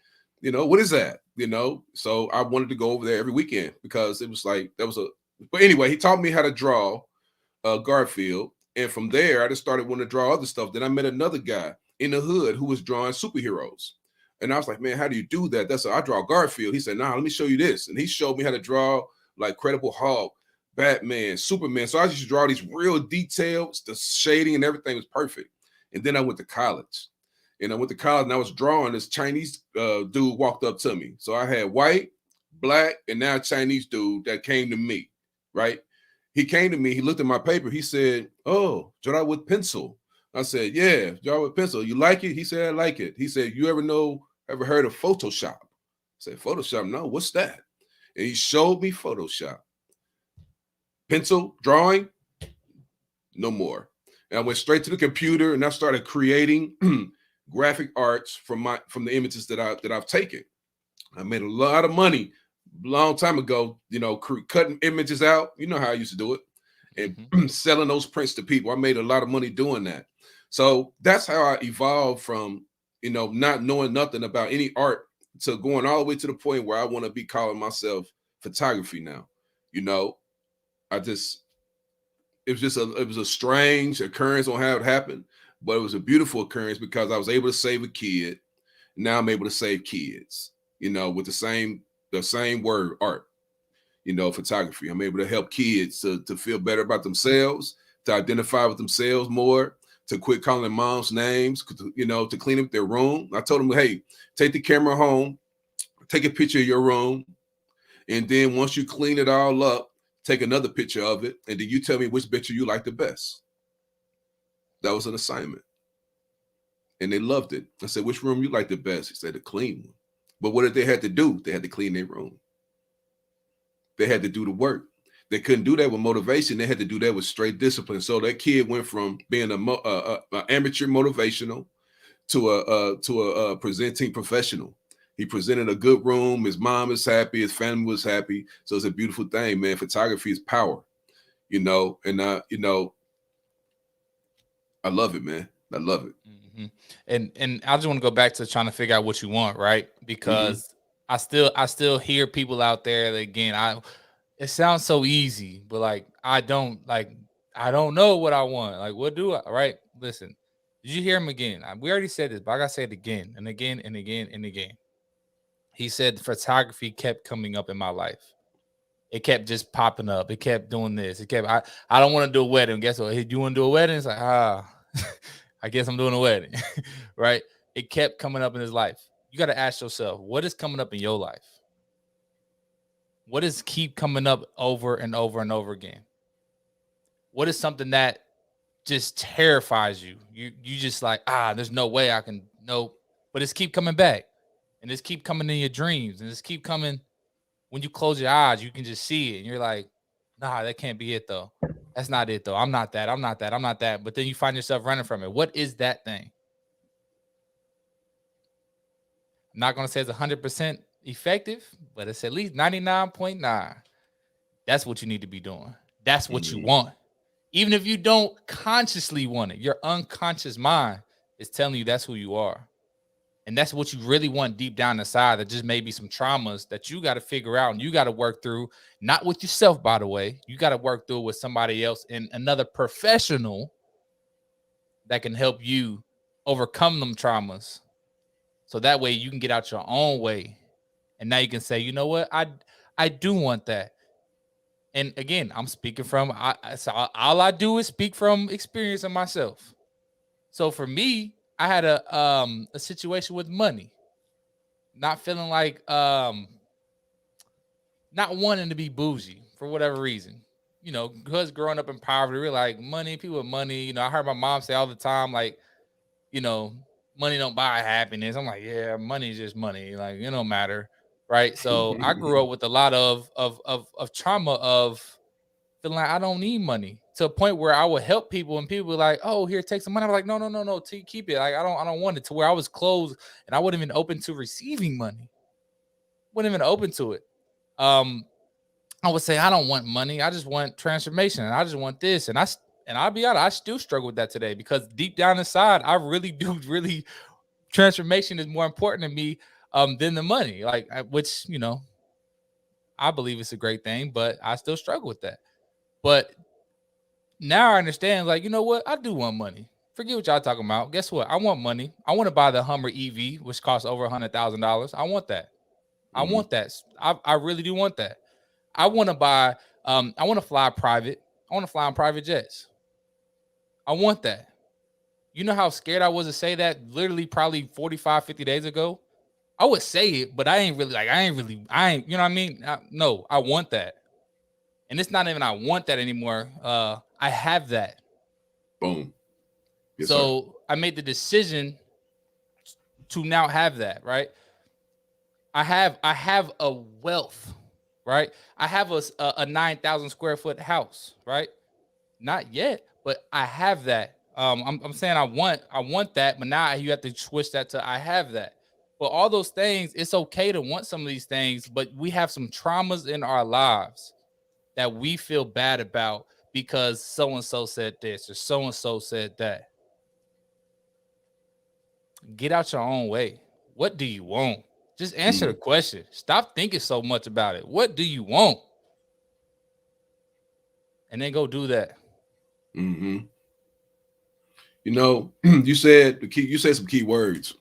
Speaker 2: You know, what is that? You know, so I wanted to go over there every weekend because it was like that was a. But anyway, he taught me how to draw Garfield, and from there I just started wanting to draw other stuff. Then I met another guy in the hood who was drawing superheroes, and I was like, man, how do you do that? That's I draw Garfield. He said, nah, let me show you this, and he showed me how to draw like Credible Hulk, Batman, Superman. So I used to draw these real details. The shading and everything was perfect. And then I went to college. And I went to college and I was drawing. This Chinese dude walked up to me. So I had white, black, and now Chinese dude that came to me, right? He came to me. He looked at my paper. He said, oh, draw with pencil. I said, yeah, draw with pencil. You like it? He said, I like it. He said, you ever heard of Photoshop? I said, Photoshop? No, what's that? And he showed me Photoshop. Pencil, drawing, no more. And I went straight to the computer and I started creating graphic arts from the images that I've taken. I made a lot of money a long time ago, you know, cutting images out. You know how I used to do it, and selling those prints to people. I made a lot of money doing that. So that's how I evolved from, you know, not knowing nothing about any art to going all the way to the point where I want to be calling myself photography now. You know, it was a strange occurrence on how it happened, but it was a beautiful occurrence because I was able to save a kid. Now I'm able to save kids, you know, with the same word, art, you know, photography. I'm able to help kids to feel better about themselves, to identify with themselves more, to quit calling mom's names, you know, to clean up their room. I told them, hey, take the camera home, take a picture of your room. And then once you clean it all up, take another picture of it, and then you tell me which picture you like the best. That was an assignment. And they loved it. I said, which room you like the best? He said, the clean one. But what did they have to do? They had to clean their room. They had to do the work. They couldn't do that with motivation. They had to do that with straight discipline. So that kid went from being an amateur motivational to a presenting professional. He presented a good room. His mom is happy. His family was happy. So it's a beautiful thing, man. Photography is power, you know. And you know, I love it, man. I love it.
Speaker 1: Mm-hmm. And I just want to go back to trying to figure out what you want, right? Because I still hear people out there that, again, it sounds so easy, but like I don't know what I want. Like, what do I? Right? Listen, did you hear him again? We already said this, but I gotta say it again and again and again and again. He said photography kept coming up in my life. It kept just popping up. It kept doing this. I don't want to do a wedding. Guess what? Hey, do you want to do a wedding? It's like, I guess I'm doing a wedding. Right? It kept coming up in his life. You got to ask yourself, what is coming up in your life? What is keep coming up over and over and over again? What is something that just terrifies you? You just like, there's no way I can, nope. But it's keep coming back. And it's keep coming in your dreams. And it's keep coming when you close your eyes, you can just see it. And you're like, nah, that can't be it though. That's not it though. I'm not that. I'm not that. I'm not that. But then you find yourself running from it. What is that thing? I'm not going to say it's 100% effective, but it's at least 99.9. That's what you need to be doing. That's what you want. Even if you don't consciously want it, your unconscious mind is telling you that's who you are. And that's what you really want deep down inside. That just may be some traumas that you got to figure out and you got to work through, not with yourself, by the way. You got to work through it with somebody else and another professional that can help you overcome them traumas. So that way you can get out your own way. And now you can say, you know what? I do want that. And again, I'm speaking from, so all I do is speak from experience of myself. So for me, I had a situation with money, not feeling like, not wanting to be bougie for whatever reason, you know, because growing up in poverty, we're like money, people with money. You know, I heard my mom say all the time, like, you know, money don't buy happiness. I'm like, yeah, money is just money. Like, it don't matter. Right. So I grew up with a lot of trauma of feeling like I don't need money, to a point where I would help people and people were like, oh, here, take some money. I'm like, no, keep it. Like, I don't want it, to where I was closed and I wasn't even open to receiving money. Wasn't even open to it. I would say I don't want money. I just want transformation. And I just want this. And I'll be honest, I still struggle with that today because deep down inside, I really do transformation is more important to me than the money. Like which, I believe it's a great thing, but I still struggle with that. But now I understand, like, you know what? I do want money. Forget what y'all talking about. Guess what? I want money. I want to buy the Hummer EV, which costs over $100,000. I want that. I want that. I really do want that. I want to buy, I want to fly private. I want to fly on private jets. I want that. You know how scared I was to say that literally probably 45, 50 days ago? I would say it, but I ain't, you know what I mean? No, I want that. And it's not even I want that anymore. I have that.
Speaker 2: Boom.
Speaker 1: Yes, so sir. I made the decision to now have that, right? I have a wealth, right? I have a 9,000 square foot house, right? Not yet, but I have that. I'm saying I want that, but now you have to switch that to I have that. But all those things, it's okay to want some of these things, but we have some traumas in our lives that we feel bad about because so-and-so said this or so-and-so said that. Get out your own way. What do you want? Just answer the question. Stop thinking so much about it. What do you want? And then go do that.
Speaker 2: Mm-hmm. You know, you said some key words.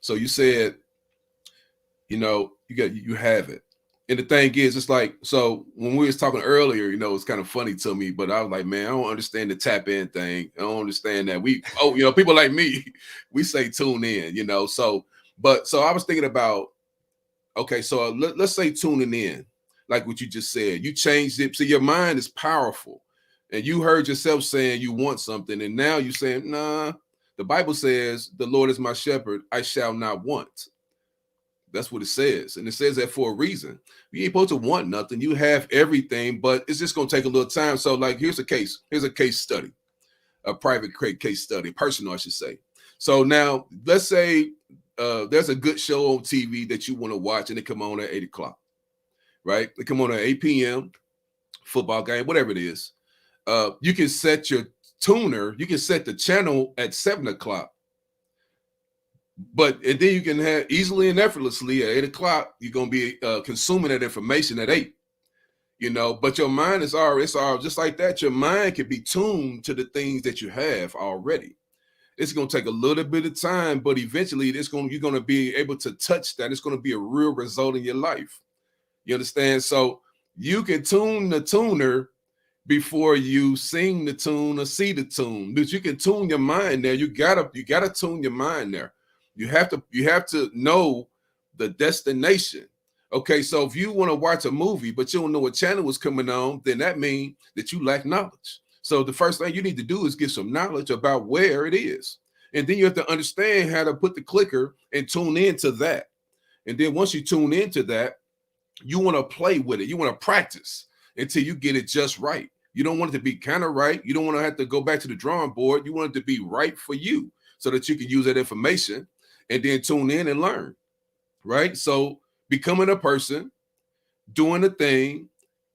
Speaker 2: So you said, you have it. And the thing is, it's like, so when we was talking earlier, it's kind of funny to me, but I was like, man, I don't understand the tap in thing. I don't understand that people like me, we say tune in, so I was thinking about, okay, so let's say tuning in, like what you just said, you changed it. So your mind is powerful and you heard yourself saying you want something. And now you're saying, nah, the Bible says the Lord is my shepherd. I shall not want. That's what it says. And it says that for a reason. You ain't supposed to want nothing. You have everything, but it's just going to take a little time. So like, here's a case study, a private case study, personal, I should say. So now let's say there's a good show on TV that you want to watch and it come on at 8 o'clock, right? They come on at 8 p.m., football game, whatever it is. You can set your tuner. You can set the channel at 7 o'clock. And then you can have easily and effortlessly at 8 o'clock, you're going to be consuming that information at 8, but your mind it's all just like that. Your mind can be tuned to the things that you have already. It's going to take a little bit of time, but eventually you're going to be able to touch that. It's going to be a real result in your life. You understand? So you can tune the tuner before you sing the tune or see the tune, but you can tune your mind there. You gotta tune your mind there. You have to know the destination. Okay, so if you want to watch a movie, but you don't know what channel is coming on, then that means that you lack knowledge. So the first thing you need to do is get some knowledge about where it is. And then you have to understand how to put the clicker and tune into that. And then once you tune into that, you want to play with it. You want to practice until you get it just right. You don't want it to be kind of right. You don't want to have to go back to the drawing board. You want it to be right for you so that you can use that information and then tune in and learn, right? So becoming a person, doing the thing,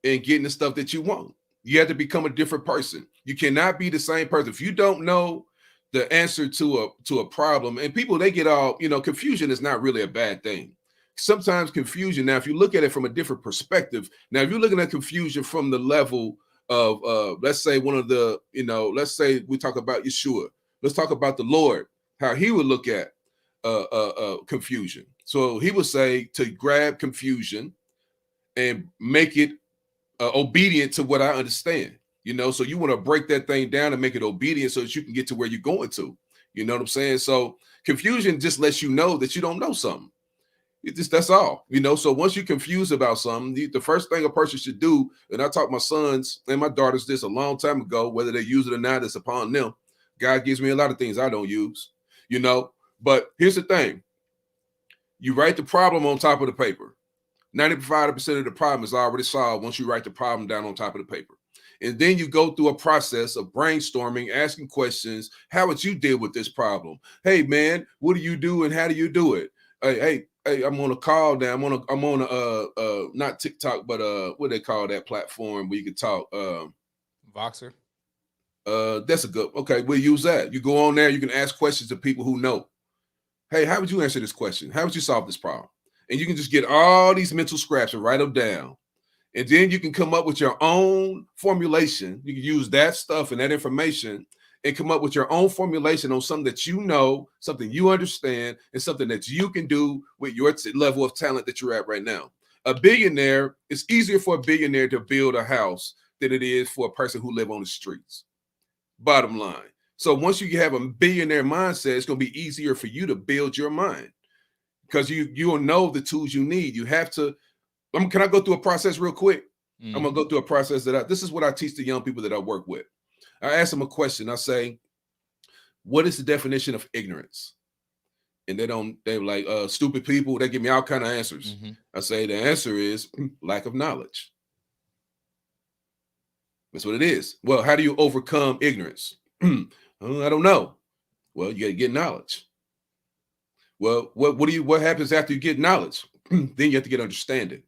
Speaker 2: and getting the stuff that you want. You have to become a different person. You cannot be the same person. If you don't know the answer to a problem, and people, they get all, confusion is not really a bad thing. Sometimes confusion, now, if you look at it from a different perspective, now, if you're looking at confusion from the level of, let's say let's say we talk about Yeshua. Let's talk about the Lord, how he would look at confusion. So he would say to grab confusion and make it obedient to what I understand, so you want to break that thing down and make it obedient so that you can get to where you're going to, you know what I'm saying? So confusion just lets you know that you don't know something. That's all, so once you're confused about something, the first thing a person should do, and I taught my sons and my daughters this a long time ago, whether they use it or not, it's upon them. God gives me a lot of things I don't use, but here's the thing. You write the problem on top of the paper. 95% of the problem is already solved once you write the problem down on top of the paper. And then you go through a process of brainstorming, asking questions. How would you deal with this problem? Hey, man, what do you do and how do you do it? Hey, I'm on a call now. I'm on not TikTok, but what they call that platform where you can talk.
Speaker 1: Voxer.
Speaker 2: That's a good. Okay, we'll use that. You go on there, you can ask questions to people who know. Hey, how would you answer this question? How would you solve this problem? And you can just get all these mental scraps and write them down. And then you can come up with your own formulation. You can use that stuff and that information and come up with your own formulation on something that you know, something you understand, and something that you can do with your level of talent that you're at right now. A billionaire, it's easier for a billionaire to build a house than it is for a person who live on the streets. Bottom line. So once you have a billionaire mindset, it's going to be easier for you to build your mind because you'll know the tools you need. You have to. Can I go through a process real quick? I'm gonna go through a process this is what I teach the young people that I work with. I ask them a question. I say, what is the definition of ignorance? And they're like, stupid people. They give me all kind of answers. I say the answer is lack of knowledge. That's what it is. Well, how do you overcome ignorance? I don't know. Well, you got to get knowledge. Well, what happens after you get knowledge? Then you have to get understanding.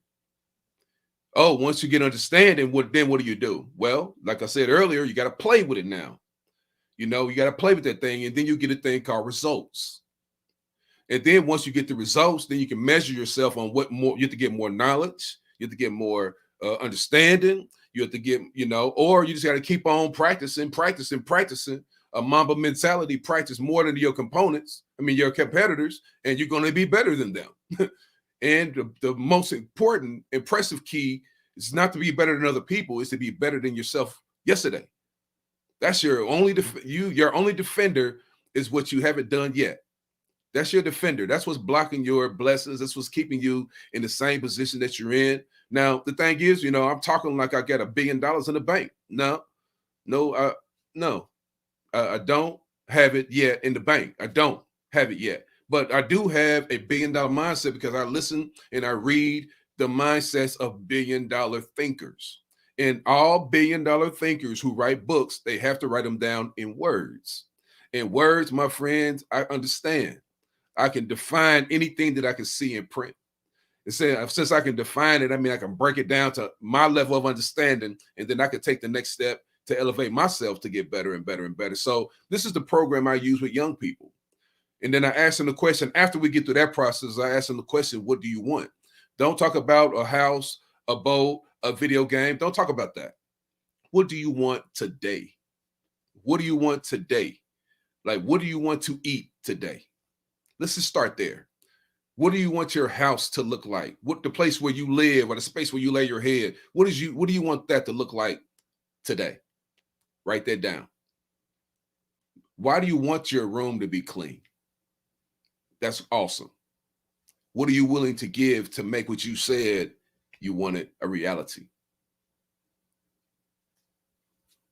Speaker 2: Oh, once you get understanding, what do you do? Well, like I said earlier, you got to play with it now. You got to play with that thing, and then you get a thing called results. And then once you get the results, then you can measure yourself on what more. You have to get more knowledge. You have to get more understanding. You have to get, or you just got to keep on practicing. A Mamba mentality, practice more than your competitors, and you're going to be better than them. And the most important, impressive key is not to be better than other people, it's to be better than yourself yesterday. That's your only your only defender is what you haven't done yet. That's your defender. That's what's blocking your blessings. That's what's keeping you in the same position that you're in. Now, the thing is, I'm talking like I got $1 billion in the bank. No, I don't have it yet in the bank. I don't have it yet. But I do have a $1 billion mindset because I listen and I read the mindsets of $1 billion thinkers. And all $1 billion thinkers who write books, they have to write them down in words. In words, my friends, I understand. I can define anything that I can see in print. And since I can define it, I can break it down to my level of understanding, and then I can take the next step to elevate myself to get better and better and better. So this is the program I use with young people. And then I ask them the question, after we get through that process, I ask them the question, what do you want? Don't talk about a house, a boat, a video game. Don't talk about that. What do you want today? What do you want today? Like, what do you want to eat today? Let's just start there. What do you want your house to look like? What the place where you live or the space where you lay your head? What do you want that to look like today? Write that down. Why do you want your room to be clean? That's awesome. What are you willing to give to make what you said you wanted a reality?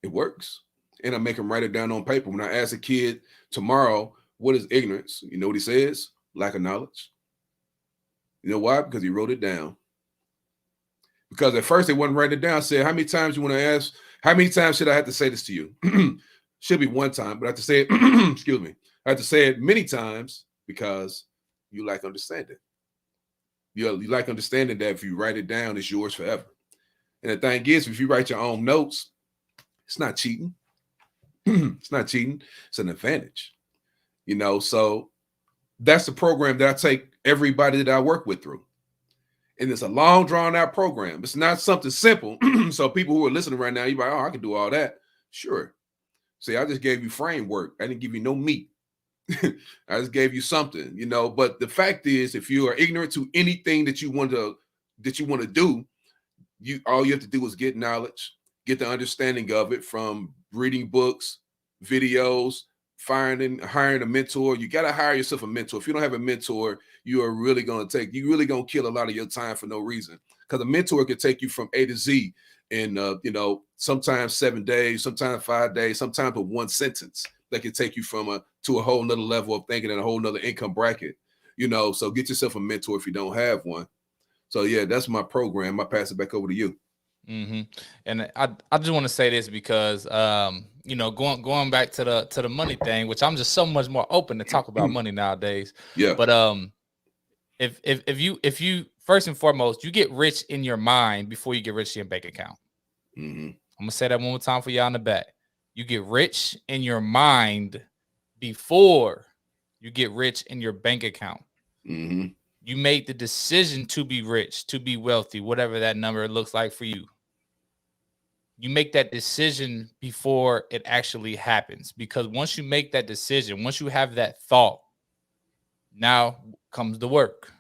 Speaker 2: It works. And I make them write it down on paper. When I ask a kid tomorrow, what is ignorance? You know what he says? Lack of knowledge. You know why? Because he wrote it down. Because at first they wasn't writing it down. I said, how many times you want to ask? How many times should I have to say this to you? Should be one time, but I have to say it, excuse me. I have to say it many times because you lack understanding. You lack understanding that if you write it down, it's yours forever. And the thing is, if you write your own notes, it's not cheating. It's not cheating. It's an advantage. So that's the program that I take everybody that I work with through. And it's a long, drawn out program. It's not something simple. So people who are listening right now, you're like, oh, I can do all that. Sure. See, I just gave you framework. I didn't give you no meat. I just gave you something, but the fact is, if you are ignorant to anything that you want to do, all you have to do is get knowledge, get the understanding of it from reading books, videos, hiring a mentor. You got to hire yourself a mentor. If you don't have a mentor, you are really going to kill a lot of your time for no reason, because a mentor can take you from A to Z in, sometimes 7 days, sometimes 5 days, sometimes with one sentence that can take you to a whole nother level of thinking and a whole nother income bracket, so get yourself a mentor if you don't have one. So yeah, that's my program. I pass it back over to you.
Speaker 1: Mm-hmm. And I just want to say this because, going back to the money thing, which I'm just so much more open to talk about money nowadays.
Speaker 2: Yeah.
Speaker 1: But if you first and foremost, you get rich in your mind before you get rich in your bank account. I'm gonna say that one more time for y'all in the back. You get rich in your mind before you get rich in your bank account. You made the decision to be rich, to be wealthy, whatever that number looks like for you. You make that decision before it actually happens, because once you make that decision, once you have that thought, now comes the work.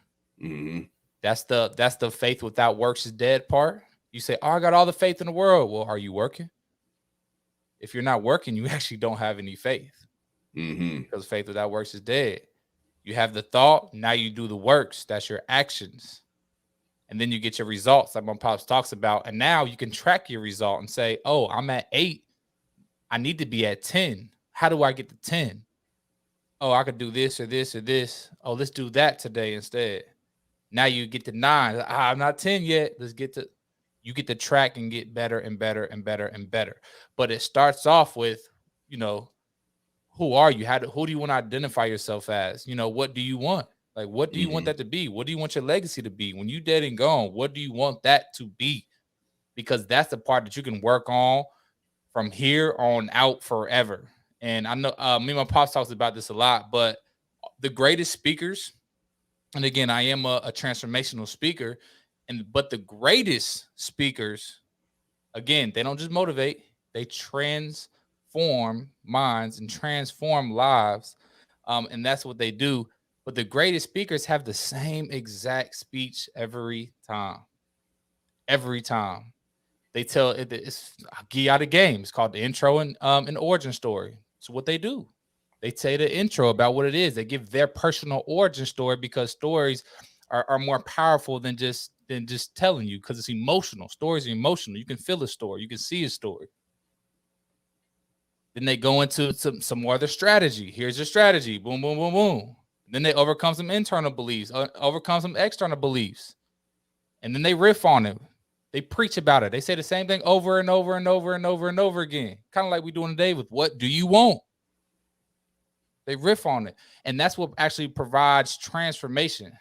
Speaker 1: That's the faith without works is dead part. You say, oh, I got all the faith in the world. Well, are you working? If you're not working, you actually don't have any faith, because faith without works is dead. You have the thought, now you do the works. That's your actions. And then you get your results, like my pops talks about. And now you can track your result and say, oh, I'm at 8. I need to be at 10. How do I get to 10? Oh, I could do this or this or this. Oh, let's do that today instead. Now you get to 9. I'm not 10 yet. You get to track and get better and better and better and better. But it starts off with, who are you? Who do you want to identify yourself as? What do you want? Like, what do you want that to be? What do you want your legacy to be? When you dead and gone, what do you want that to be? Because that's the part that you can work on from here on out forever. And I know me and my pops talks about this a lot, but the greatest speakers, and again, I am a transformational speaker, but the greatest speakers, again, they don't just motivate, they transform minds and transform lives. And that's what they do. But the greatest speakers have the same exact speech every time. Every time. They tell it's I'll give you out a game. It's called the intro and an origin story. So what they do, they say the intro about what it is. They give their personal origin story, because stories are more powerful than just telling you, because it's emotional. Stories are emotional. You can feel a story. You can see a story. Then they go into some more of their strategy. Here's your strategy. Boom, boom, boom, boom. Then they overcome some internal beliefs, overcome some external beliefs. And then they riff on it. They preach about it. They say the same thing over and over and over and over and over again. Kind of like we're doing today with what do you want? They riff on it. And that's what actually provides transformation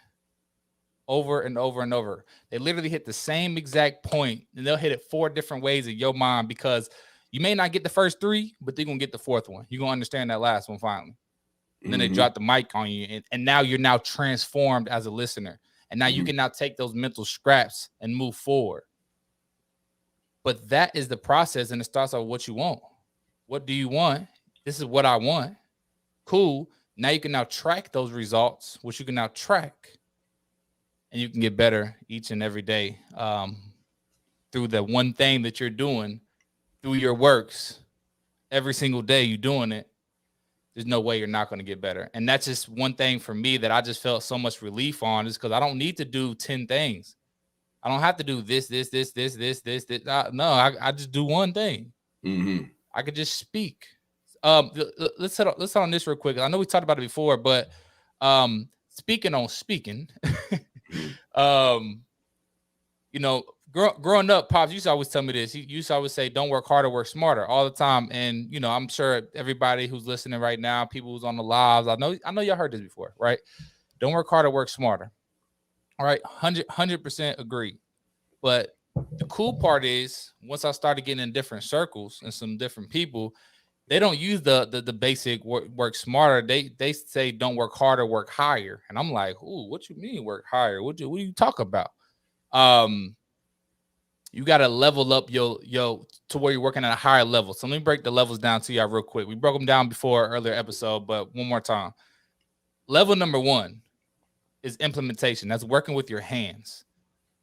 Speaker 1: over and over and over. They literally hit the same exact point, and they'll hit it 4 different ways in your mind, because you may not get the first 3, but they're going to get the 4th one. You're going to understand that last one finally. And then they drop the mic on you, and now you're now transformed as a listener. And now you can now take those mental scraps and move forward. But that is the process, and it starts off with what you want. What do you want? This is what I want. Cool. Now you can now track those results, which you can now track, and you can get better each and every day through the one thing that you're doing, through your works. Every single day you're doing it. There's no way you're not going to get better. And that's just one thing for me that I just felt so much relief on, is because I don't need to do 10 things. I don't have to do this. No, I just do one thing. I could just speak. Let's hit on this real quick. I know we talked about it before, but speaking, growing up, Pops used to always tell me this. He used to always say, don't work harder, work smarter, all the time. And, I'm sure everybody who's listening right now, people who's on the lives, I know y'all heard this before, right? Don't work harder, work smarter. All right, 100% agree. But the cool part is, once I started getting in different circles and some different people, they don't use the basic work smarter. They say don't work harder, work higher. And I'm like, ooh, what you mean work higher? What do you talk about? You got to level up your to where you're working at a higher level. So let me break the levels down to y'all real quick. We broke them down before earlier episode, but one more time. Level number 1 is implementation. That's working with your hands.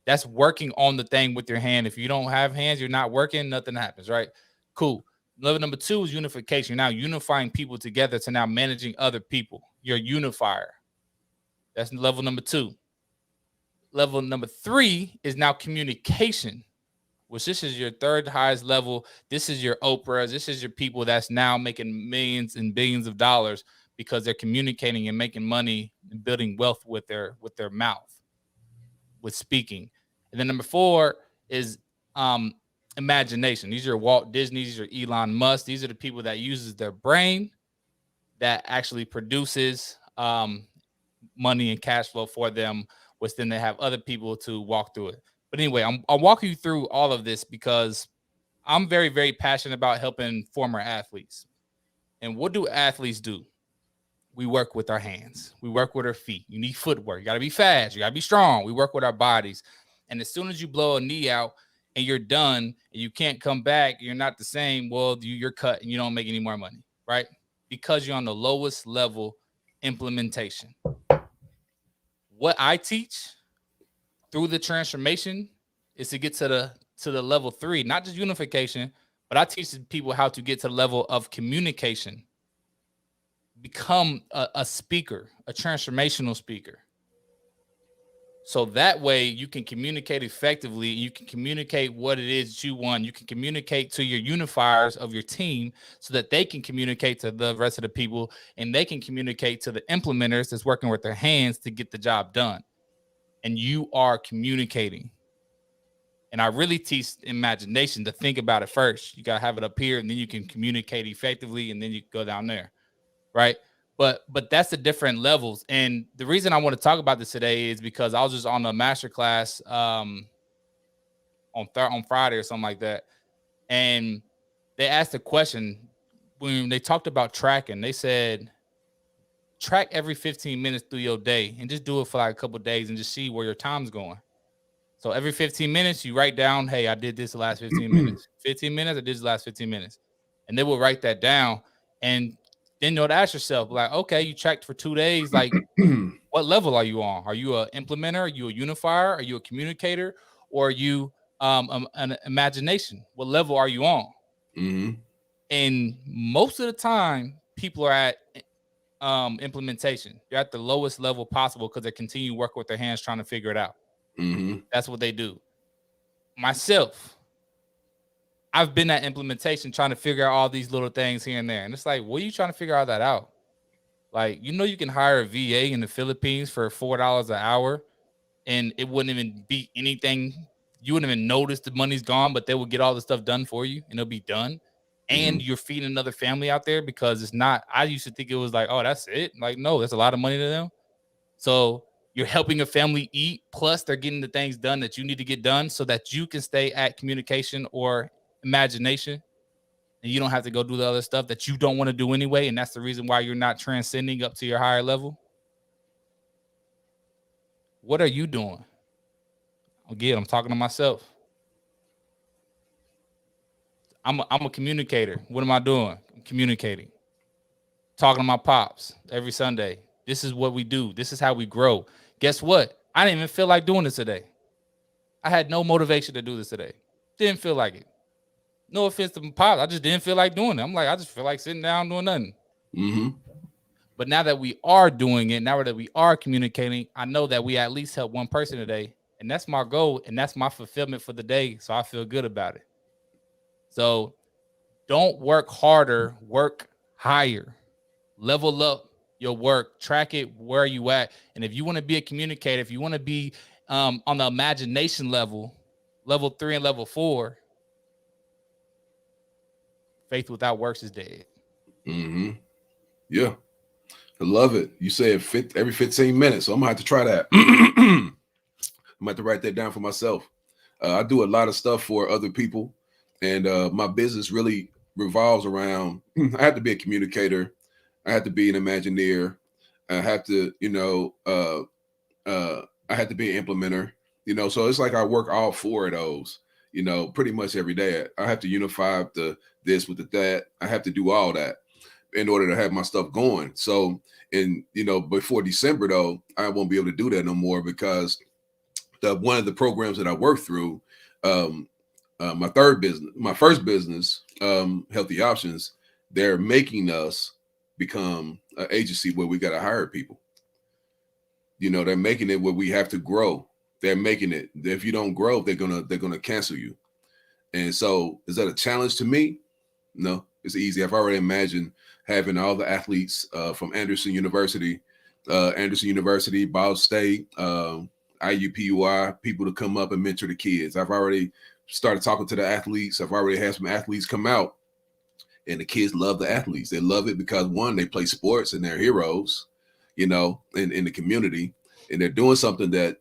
Speaker 1: That's working on the thing with your hand. If you don't have hands, you're not working, nothing happens, right? Cool. Level number 2 is unification. You're now unifying people together to now managing other people. You're a unifier. That's level number 2. Level number 3 is now communication, which this is your 3rd highest level. This is your Oprahs. This is your people that's now making millions and billions of dollars because they're communicating and making money and building wealth with their mouth, with speaking. And then number 4 is imagination. These are Walt Disney. These are Elon Musk. These are the people that uses their brain, that actually produces money and cash flow for them, which then they have other people to walk through it. But anyway, I'll walk you through all of this because I'm very, very passionate about helping former athletes. And what do athletes do? We work with our hands. We work with our feet. You need footwork. You got to be fast. You got to be strong. We work with our bodies. And as soon as you blow a knee out and you're done and you can't come back, you're not the same. Well, you're cut and you don't make any more money, right? Because you're on the lowest level implementation. What I teach through the transformation is to get to the level 3, not just unification, but I teach people how to get to the level of communication. Become a speaker, a transformational speaker. So that way you can communicate effectively. You can communicate what it is that you want. You can communicate to your unifiers of your team so that they can communicate to the rest of the people, and they can communicate to the implementers that's working with their hands to get the job done. And you are communicating. And I really teach imagination to think about it first. You got to have it up here, and then you can communicate effectively, and then you go down there. Right. But that's the different levels. And the reason I want to talk about this today is because I was just on a masterclass on Friday or something like that. And they asked a question when they talked about tracking. They said, track every 15 minutes through your day and just do it for like a couple of days and just see where your time's going. So every 15 minutes, you write down, hey, I did this the last 15 minutes. 15 minutes, I did this the last 15 minutes. And they will write that down. And then you'll ask yourself, like, okay, you tracked for 2 days. Like, what level are you on? Are you an implementer? Are you a unifier? Are you a communicator? Or are you an imagination? What level are you on?
Speaker 2: Mm-hmm.
Speaker 1: And most of the time, people are at implementation. They're at the lowest level possible because they continue to work with their hands trying to figure it out.
Speaker 2: Mm-hmm.
Speaker 1: That's what they do. Myself, I've been at implementation trying to figure out all these little things here and there. And it's like, what are you trying to figure all that out? Like, you can hire a VA in the Philippines for $4 an hour and it wouldn't even be anything. You wouldn't even notice the money's gone, but they will get all the stuff done for you and it'll be done. And you're feeding another family out there because it's not, I used to think it was like, oh, that's it. Like, no, that's a lot of money to them. So you're helping a family eat, plus they're getting the things done that you need to get done so that you can stay at communication or imagination, and you don't have to go do the other stuff that you don't want to do anyway. And that's the reason why you're not transcending up to your higher level. What are you doing? Again, I'm talking to myself. I'm a communicator. What am I doing? I'm communicating. Talking to my pops every Sunday. This is what we do. This is how we grow. Guess what? I didn't even feel like doing this today. I had no motivation to do this today. Didn't feel like it. No offense to my pops. I just didn't feel like doing it. I'm like, I just feel like sitting down doing nothing.
Speaker 2: Mm-hmm.
Speaker 1: But now that we are doing it, now that we are communicating, I know that we at least help one person today. And that's my goal. And that's my fulfillment for the day. So I feel good about it. So don't work harder, work higher. Level up your work, track it, where are you at? And if you want to be a communicator, if you want to be on the imagination level 3 and level 4, faith without works is dead.
Speaker 2: Mm-hmm. Yeah. I love it. You said every 15 minutes, so I'm gonna have to try that. I'm gonna have to write that down for myself. I do a lot of stuff for other people, and my business really revolves around, I have to be a communicator. I have to be an Imagineer. I have to, I have to be an implementer, so it's like I work all 4 of those, pretty much every day. I have to unify this with the that. I have to do all that in order to have my stuff going. So, before December though, I won't be able to do that no more because one of the programs that I work through, my first business, Healthy Options, they're making us become an agency where we got to hire people. They're making it where we have to grow. They're making it. If you don't grow, they're gonna cancel you. And so, is that a challenge to me? No, it's easy. I've already imagined having all the athletes from Anderson University, Ball State, IUPUI, people to come up and mentor the kids. I've already started talking to the athletes. I've already had some athletes come out. And the kids love the athletes. They love it because, one, they play sports and they're heroes. you know, in the community, and they're doing something that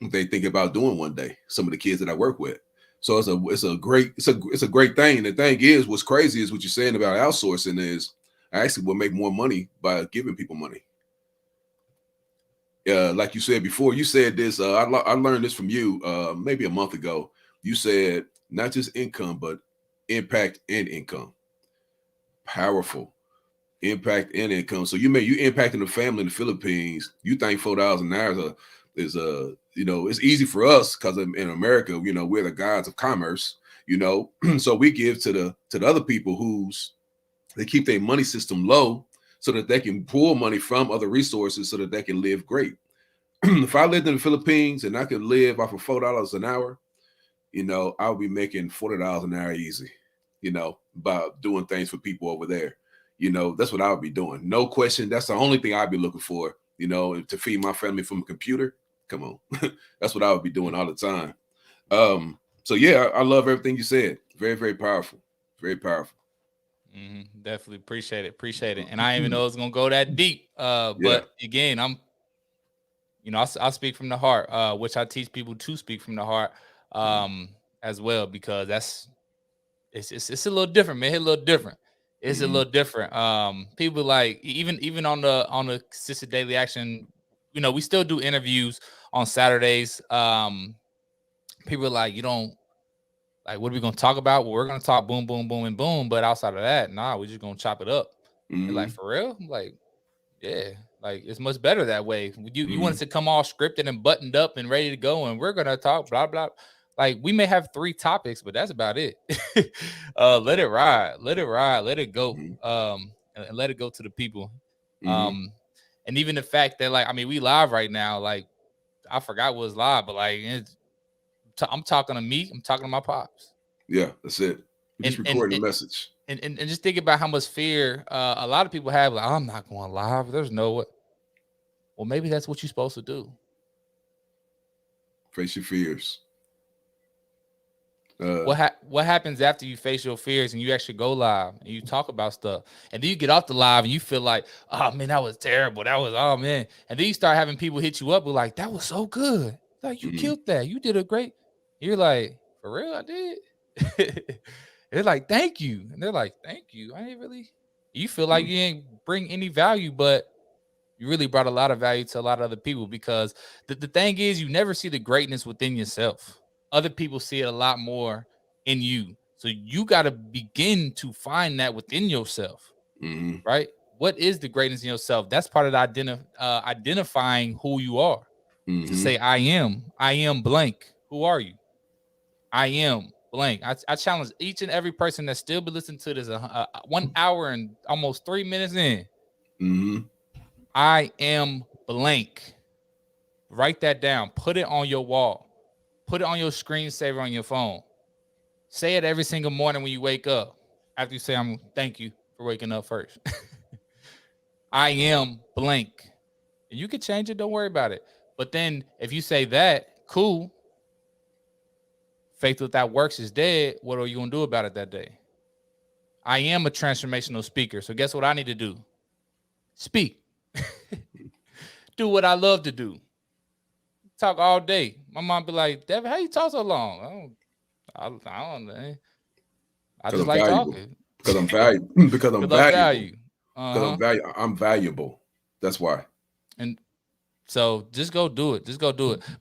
Speaker 2: they think about doing one day. Some of the kids that I work with. So it's a great thing. The thing is, what's crazy is what you're saying about outsourcing is I actually will make more money by giving people money. Like you said before, you said this. I learned this from you maybe a month ago. You said not just income, but impact and income. Powerful impact and income. So you impacting the family in the Philippines. You think $4 an hour is you know, it's easy for us because in America, you know, we're the gods of commerce. You know, so we give to the other people they keep their money system low so that they can pull money from other resources so that they can live great. If I lived in the Philippines and I could live off of $4 an hour, you know, I would be making $40 an hour easy, you know, by doing things for people over there. You know, that's what I would be doing. No question. That's the only thing I'd be looking for, you know, to feed my family from a computer. Come on. That's what I would be doing all the time. So yeah, I love everything you said. Very, very powerful. Very powerful.
Speaker 1: Definitely appreciate it. And I didn't even know it was gonna go that deep. But again, I speak from the heart, which I teach people to speak from the heart as well, because it's a little different, man. It's a little different. It's a little different. People like even on the consistent daily action, you know, we still do interviews on Saturdays. People are like, you don't like, what are we gonna talk about? Well, we're gonna talk boom, boom, boom, and boom. But outside of that, nah, we're just gonna chop it up. They're like, for real? I'm like, yeah, like it's much better that way. You want us to come all scripted and buttoned up and ready to go, and we're gonna talk blah blah. Like we may have 3 topics, but that's about it. Let it ride, let it go, and let it go to the people. And even the fact that, like, I mean, we live right now. Like, I forgot what was live, but like, I'm talking to me. I'm talking to my pops.
Speaker 2: Yeah, that's it. Just recording the message.
Speaker 1: And just think about how much fear a lot of people have. Like, I'm not going live. There's no way. Well, maybe that's what you're supposed to do.
Speaker 2: Face your fears.
Speaker 1: What happens after you face your fears and you actually go live and you talk about stuff, and then you get off the live and you feel like, oh man, that was terrible. That was, oh man. And then you start having people hit you up with like, that was so good. Like, you killed that. You did a great. You're like, for real, I did. They're like, thank you. And they're like, thank you. I ain't really. You feel like you ain't bring any value, but you really brought a lot of value to a lot of other people, because the thing is, you never see the greatness within yourself. Other people see it a lot more in you. So you got to begin to find that within yourself, right? What is the greatness in yourself? That's part of the identifying who you are. To say, I am blank. Who are you? I am blank. I challenge each and every person that still be listening to this 1 hour and almost 3 minutes in. I am blank. Write that down. Put it on your wall. Put it on your screensaver on your phone. Say it every single morning when you wake up. After you say, thank you for waking up first. I am blank. And you can change it. Don't worry about it. But then if you say that, cool. Faith without works is dead. What are you going to do about it that day? I am a transformational speaker. So guess what I need to do? Speak. Do what I love to do. Talk all day. My mom be like, Devin, how you talk so long? I don't know. I just like talking.
Speaker 2: Because I'm valuable. Because I'm valuable. Because I'm valuable. That's why.
Speaker 1: And so just go do it.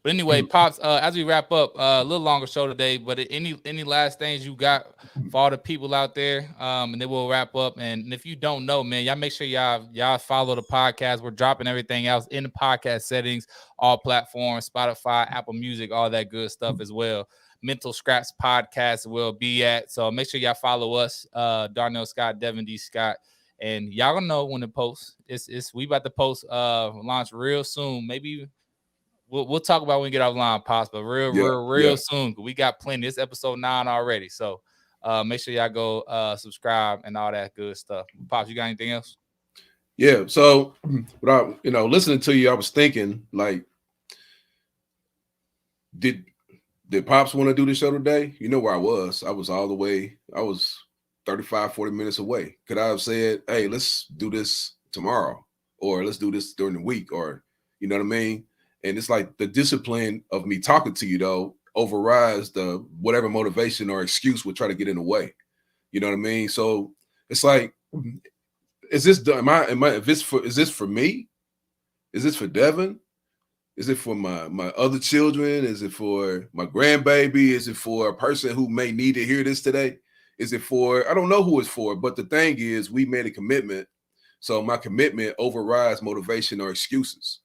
Speaker 1: But anyway, Pops, as we wrap up, a little longer show today, but any last things you got for all the people out there, and then we'll wrap up. And if you don't know, man, y'all make sure y'all follow the podcast. We're dropping everything else in the podcast settings, all platforms, Spotify, Apple Music, all that good stuff as well. Mental Scraps Podcast will be at. So make sure y'all follow us, Darnell Scott, Devin D. Scott. And y'all gonna know when to post. We about to post launch real soon. Maybe we'll talk about when we get offline, Pops, but real soon. We got plenty. This episode 9 already. So make sure y'all go subscribe and all that good stuff. Pops, you got anything else?
Speaker 2: Yeah. So without listening to you, I was thinking, like, did Pops want to do the show today? You know where I was. I was 35, 40 minutes away. Could I have said, hey, let's do this tomorrow? or let's do this during the week, or you know what I mean? And it's like the discipline of me talking to you though overrides the whatever motivation or excuse would try to get in the way. You know what I mean? So it's like, is this is this for me? Is this for Devin? Is it for my other children? Is it for my grandbaby? Is it for a person who may need to hear this today? Is it for, I don't know who it's for, but the thing is we made a commitment. So my commitment overrides motivation or excuses.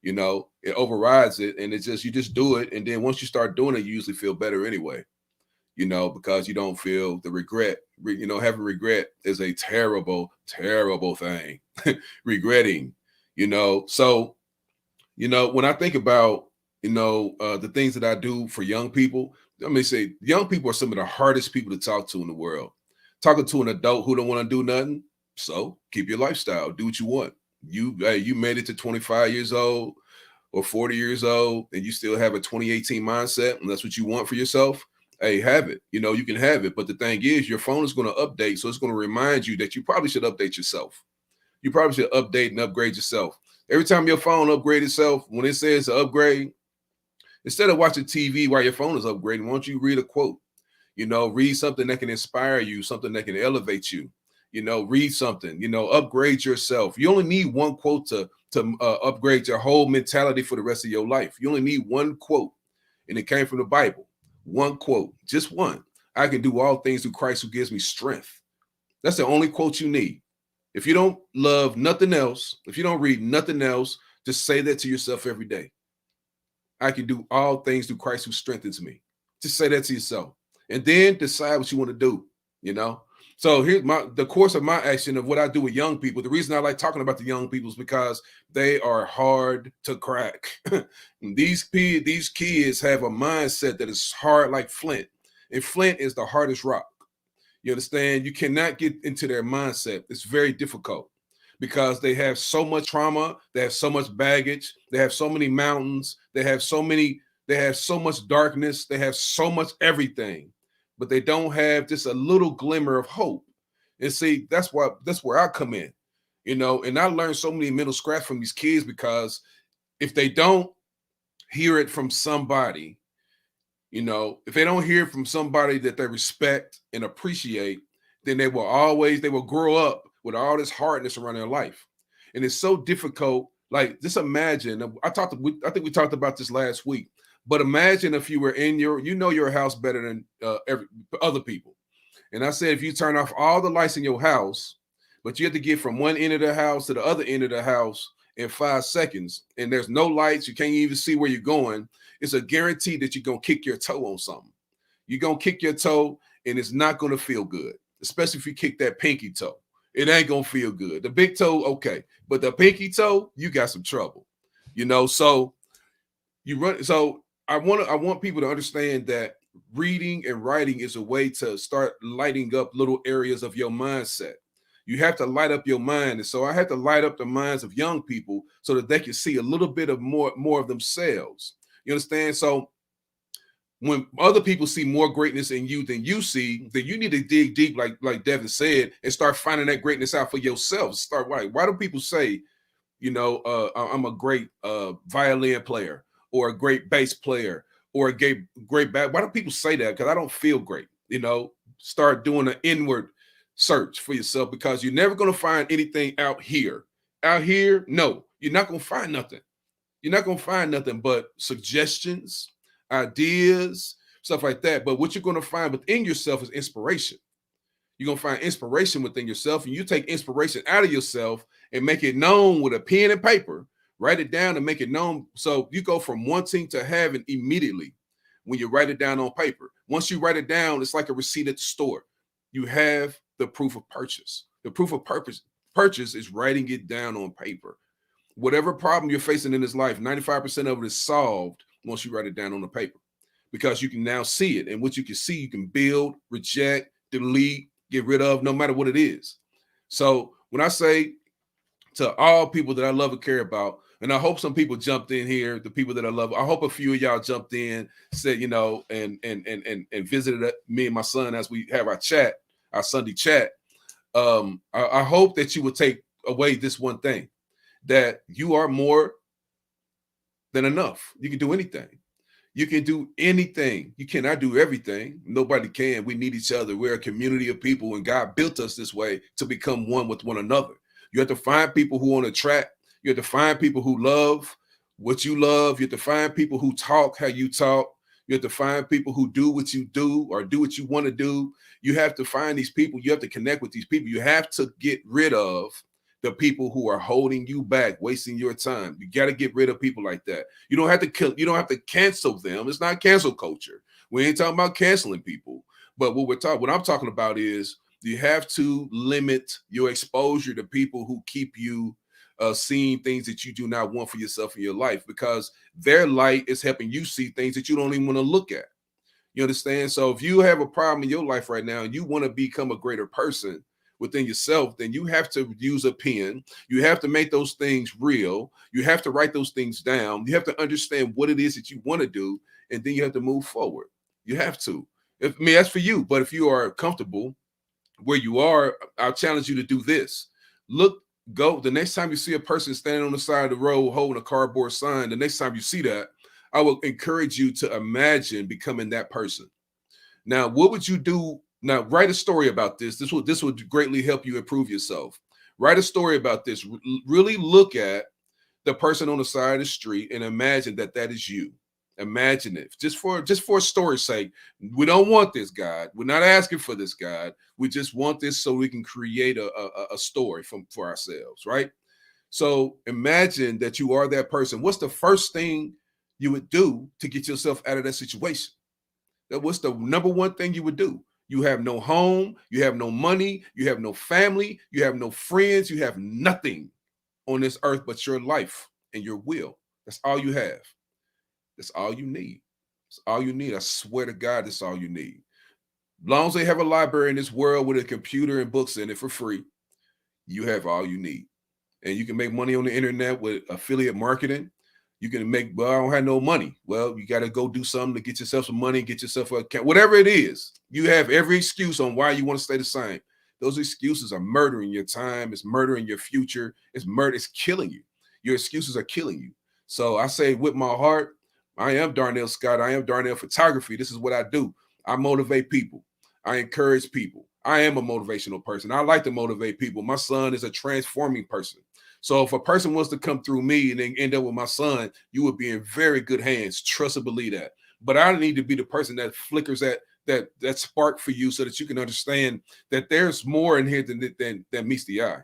Speaker 2: You know, it overrides it, and it's just, you just do it. And then once you start doing it, you usually feel better anyway, you know, because you don't feel the regret. You know, having regret is a terrible, terrible thing. Regretting, you know. So, you know, when I think about, you know, the things that I do for young people, let me say, young people are some of the hardest people to talk to in the world. Talking to an adult who don't want to do nothing, so keep your lifestyle, do what you want. You made it to 25 years old or 40 years old, and you still have a 2018 mindset, and that's what you want for yourself. Hey, have it. You know, you can have it. But the thing is, your phone is going to update, so it's going to remind you that you probably should update yourself. You probably should update and upgrade yourself. Every time your phone upgrades itself, when it says to upgrade, instead of watching TV while your phone is upgrading, why don't you read a quote? You know, read something that can inspire you, something that can elevate you. You know, read something. You know, upgrade yourself. You only need one quote to upgrade your whole mentality for the rest of your life. You only need one quote, and it came from the Bible. One quote, just one. I can do all things through Christ who gives me strength. That's the only quote you need. If you don't love nothing else, if you don't read nothing else, just say that to yourself every day. I can do all things through Christ who strengthens me. Just say that to yourself. And then decide what you want to do, you know? So here's the course of my action of what I do with young people. The reason I like talking about the young people is because they are hard to crack. These kids have a mindset that is hard like flint. And flint is the hardest rock. You understand? You cannot get into their mindset. It's very difficult because they have so much trauma. They have so much baggage. They have so many mountains. They have so much darkness. They have so much everything, but they don't have just a little glimmer of hope. And see, that's where I come in, you know, and I learned so many mental scraps from these kids because if they don't hear it from somebody, you know, if they don't hear from somebody that they respect and appreciate, then they will grow up with all this hardness around their life. And it's so difficult. Like, just imagine, I think we talked about this last week, but imagine if you were in your house better than other people. And I said, if you turn off all the lights in your house, but you have to get from one end of the house to the other end of the house in 5 seconds, and there's no lights, you can't even see where you're going, it's a guarantee that you're going to kick your toe on something. You're going to kick your toe, and it's not going to feel good, especially if you kick that pinky toe. It ain't going to feel good. The big toe, okay. But the pinky toe, you got some trouble. You know, so you run. So I want people to understand that reading and writing is a way to start lighting up little areas of your mindset. You have to light up your mind. And so I have to light up the minds of young people so that they can see a little bit of more of themselves. You understand? So when other people see more greatness in you than you see, then you need to dig deep, like Devin said, and start finding that greatness out for yourself. Start writing. Why do people say, you know, I'm a great violin player or a great bass player or a great back? Why do people say that? Because I don't feel great. You know, start doing an inward search for yourself, because you're never going to find anything out here. Out here, no, you're not going to find nothing. You're not going to find nothing but suggestions, ideas, stuff like that. But what you're going to find within yourself is inspiration. You're going to find inspiration within yourself, and you take inspiration out of yourself and make it known with a pen and paper. Write it down and make it known. So you go from wanting to having immediately when you write it down on paper. Once you write it down, it's like a receipt at the store. You have the proof of purchase. The proof of purchase is writing it down on paper. Whatever problem you're facing in this life, 95% of it is solved once you write it down on the paper, because you can now see it. And what you can see, you can build, reject, delete, get rid of, no matter what it is. So when I say to all people that I love and care about, and I hope some people jumped in here, the people that I love, I hope a few of y'all jumped in, said, you know, and visited me and my son as we have our chat, our Sunday chat. I hope that you would take away this one thing. that you are more than enough. You can do anything. You can do anything. You cannot do everything. Nobody can. We need each other. We're a community of people, and God built us this way to become one with one another. You have to find people who on a track. You have to find people who love what you love. You have to find people who talk how you talk. You have to find people who do what you do or do what you want to do. You have to find these people. You have to connect with these people. You have to get rid of the people who are holding you back, wasting your time. You got to get rid of people like that. You don't have to kill, you don't have to cancel them. It's not cancel culture. We ain't talking about canceling people. But what I'm talking about is you have to limit your exposure to people who keep you seeing things that you do not want for yourself in your life, because their light is helping you see things that you don't even want to look at. You understand? So if you have a problem in your life right now and you want to become a greater person within yourself, then you have to use a pen. You have to make those things real. You have to write those things down. You have to understand what it is that you want to do, and then you have to move forward. You have to. I mean, that's for you. But if you are comfortable where you are, I'll challenge you to do this. Go the next time you see a person standing on the side of the road holding a cardboard sign, the next time you see that, I will encourage you to imagine becoming that person. Now, what would you do? Now, write a story about this. This would greatly help you improve yourself. Write a story about this. Really look at the person on the side of the street and imagine that is you. Imagine it just for a story's sake. We don't want this, God. We're not asking for this, God. We just want this so we can create a story for ourselves, right? So imagine that you are that person. What's the first thing you would do to get yourself out of that situation? What's the number one thing you would do? You have no home, you have no money, you have no family, you have no friends, you have nothing on this earth but your life and your will. That's all you have. That's all you need. That's all you need. I swear to God, that's all you need. As long as they have a library in this world with a computer and books in it for free, you have all you need. And you can make money on the internet with affiliate marketing. You can make, well, I don't have no money. Well, you got to go do something to get yourself some money, get yourself a account, whatever it is. You have every excuse on why you want to stay the same. Those excuses are murdering your time. It's murdering your future. It's killing you. Your excuses are killing you. So I say with my heart, I am Darnell Scott. I am Darnell Photography. This is what I do. I motivate people. I encourage people. I am a motivational person. I like to motivate people. My son is a transforming person. So if a person wants to come through me and then end up with my son, you would be in very good hands. Trust and believe that. But I need to be the person that flickers that spark for you so that you can understand that there's more in here than meets the eye.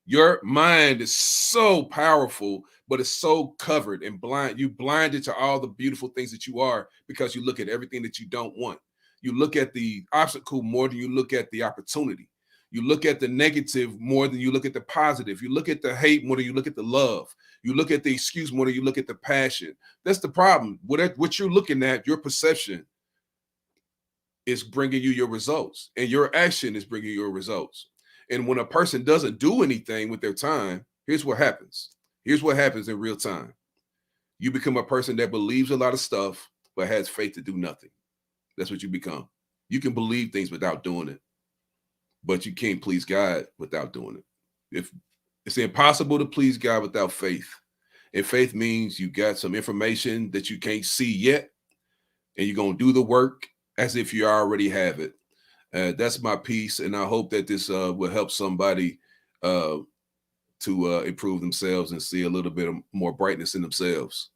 Speaker 2: Your mind is so powerful, but it's so covered and blind. You blinded to all the beautiful things that you are because you look at everything that you don't want. You look at the obstacle more than you look at the opportunity. You look at the negative more than you look at the positive. You look at the hate more than you look at the love. You look at the excuse more than you look at the passion. That's the problem. What you're looking at, your perception is bringing you your results, and your action is bringing you your results. And when a person doesn't do anything with their time, here's what happens. Here's what happens in real time. You become a person that believes a lot of stuff, but has faith to do nothing. That's what you become. You can believe things without doing it, but you can't please God without doing it. If it's impossible to please God without faith, and faith means you got some information that you can't see yet, and you're going to do the work as if you already have it. That's my piece, and I hope that this will help somebody to improve themselves and see a little bit of more brightness in themselves.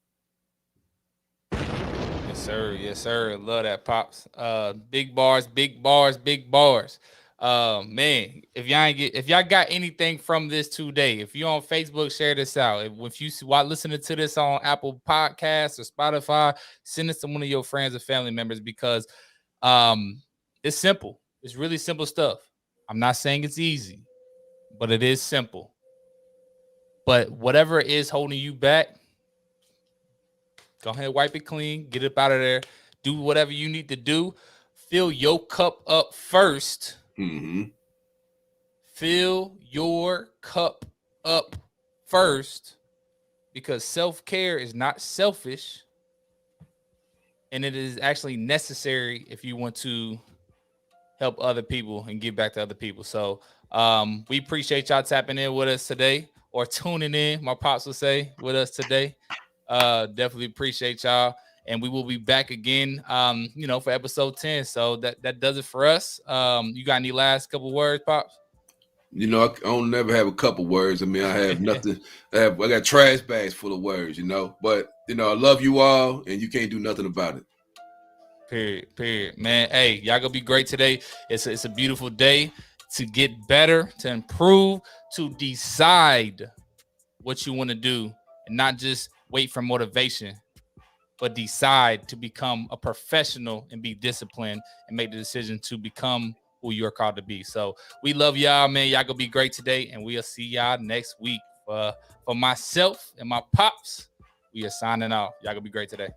Speaker 1: Yes, sir. Yes, sir. Love that, Pops. Big bars, big bars, big bars. Man, if y'all got anything from this today, if you're on Facebook, share this out. If you while listening to this on Apple Podcasts or Spotify, send it to one of your friends or family members, because it's simple. It's really simple stuff. I'm not saying it's easy, but it is simple. But whatever is holding you back, go ahead, wipe it clean, get it out of there. Do whatever you need to do. Fill your cup up first.
Speaker 2: Mm-hmm.
Speaker 1: Fill your cup up first, because self-care is not selfish, and it is actually necessary if you want to help other people and give back to other people. So we appreciate y'all tapping in with us today or tuning in, my pops would say, with us today. Definitely appreciate y'all. And we will be back again, for episode 10. So that does it for us. You got any last couple words, Pops?
Speaker 2: I don't never have a couple words. I mean, I have nothing. I got trash bags full of words, But, I love you all, and you can't do nothing about it.
Speaker 1: Period. Man, hey, y'all gonna be great today. It's a beautiful day to get better, to improve, to decide what you want to do, and not just wait for motivation, but decide to become a professional and be disciplined and make the decision to become who you're called to be. So we love y'all, man. Y'all gonna be great today, and we'll see y'all next week. For myself and my pops, we are signing off. Y'all gonna be great today.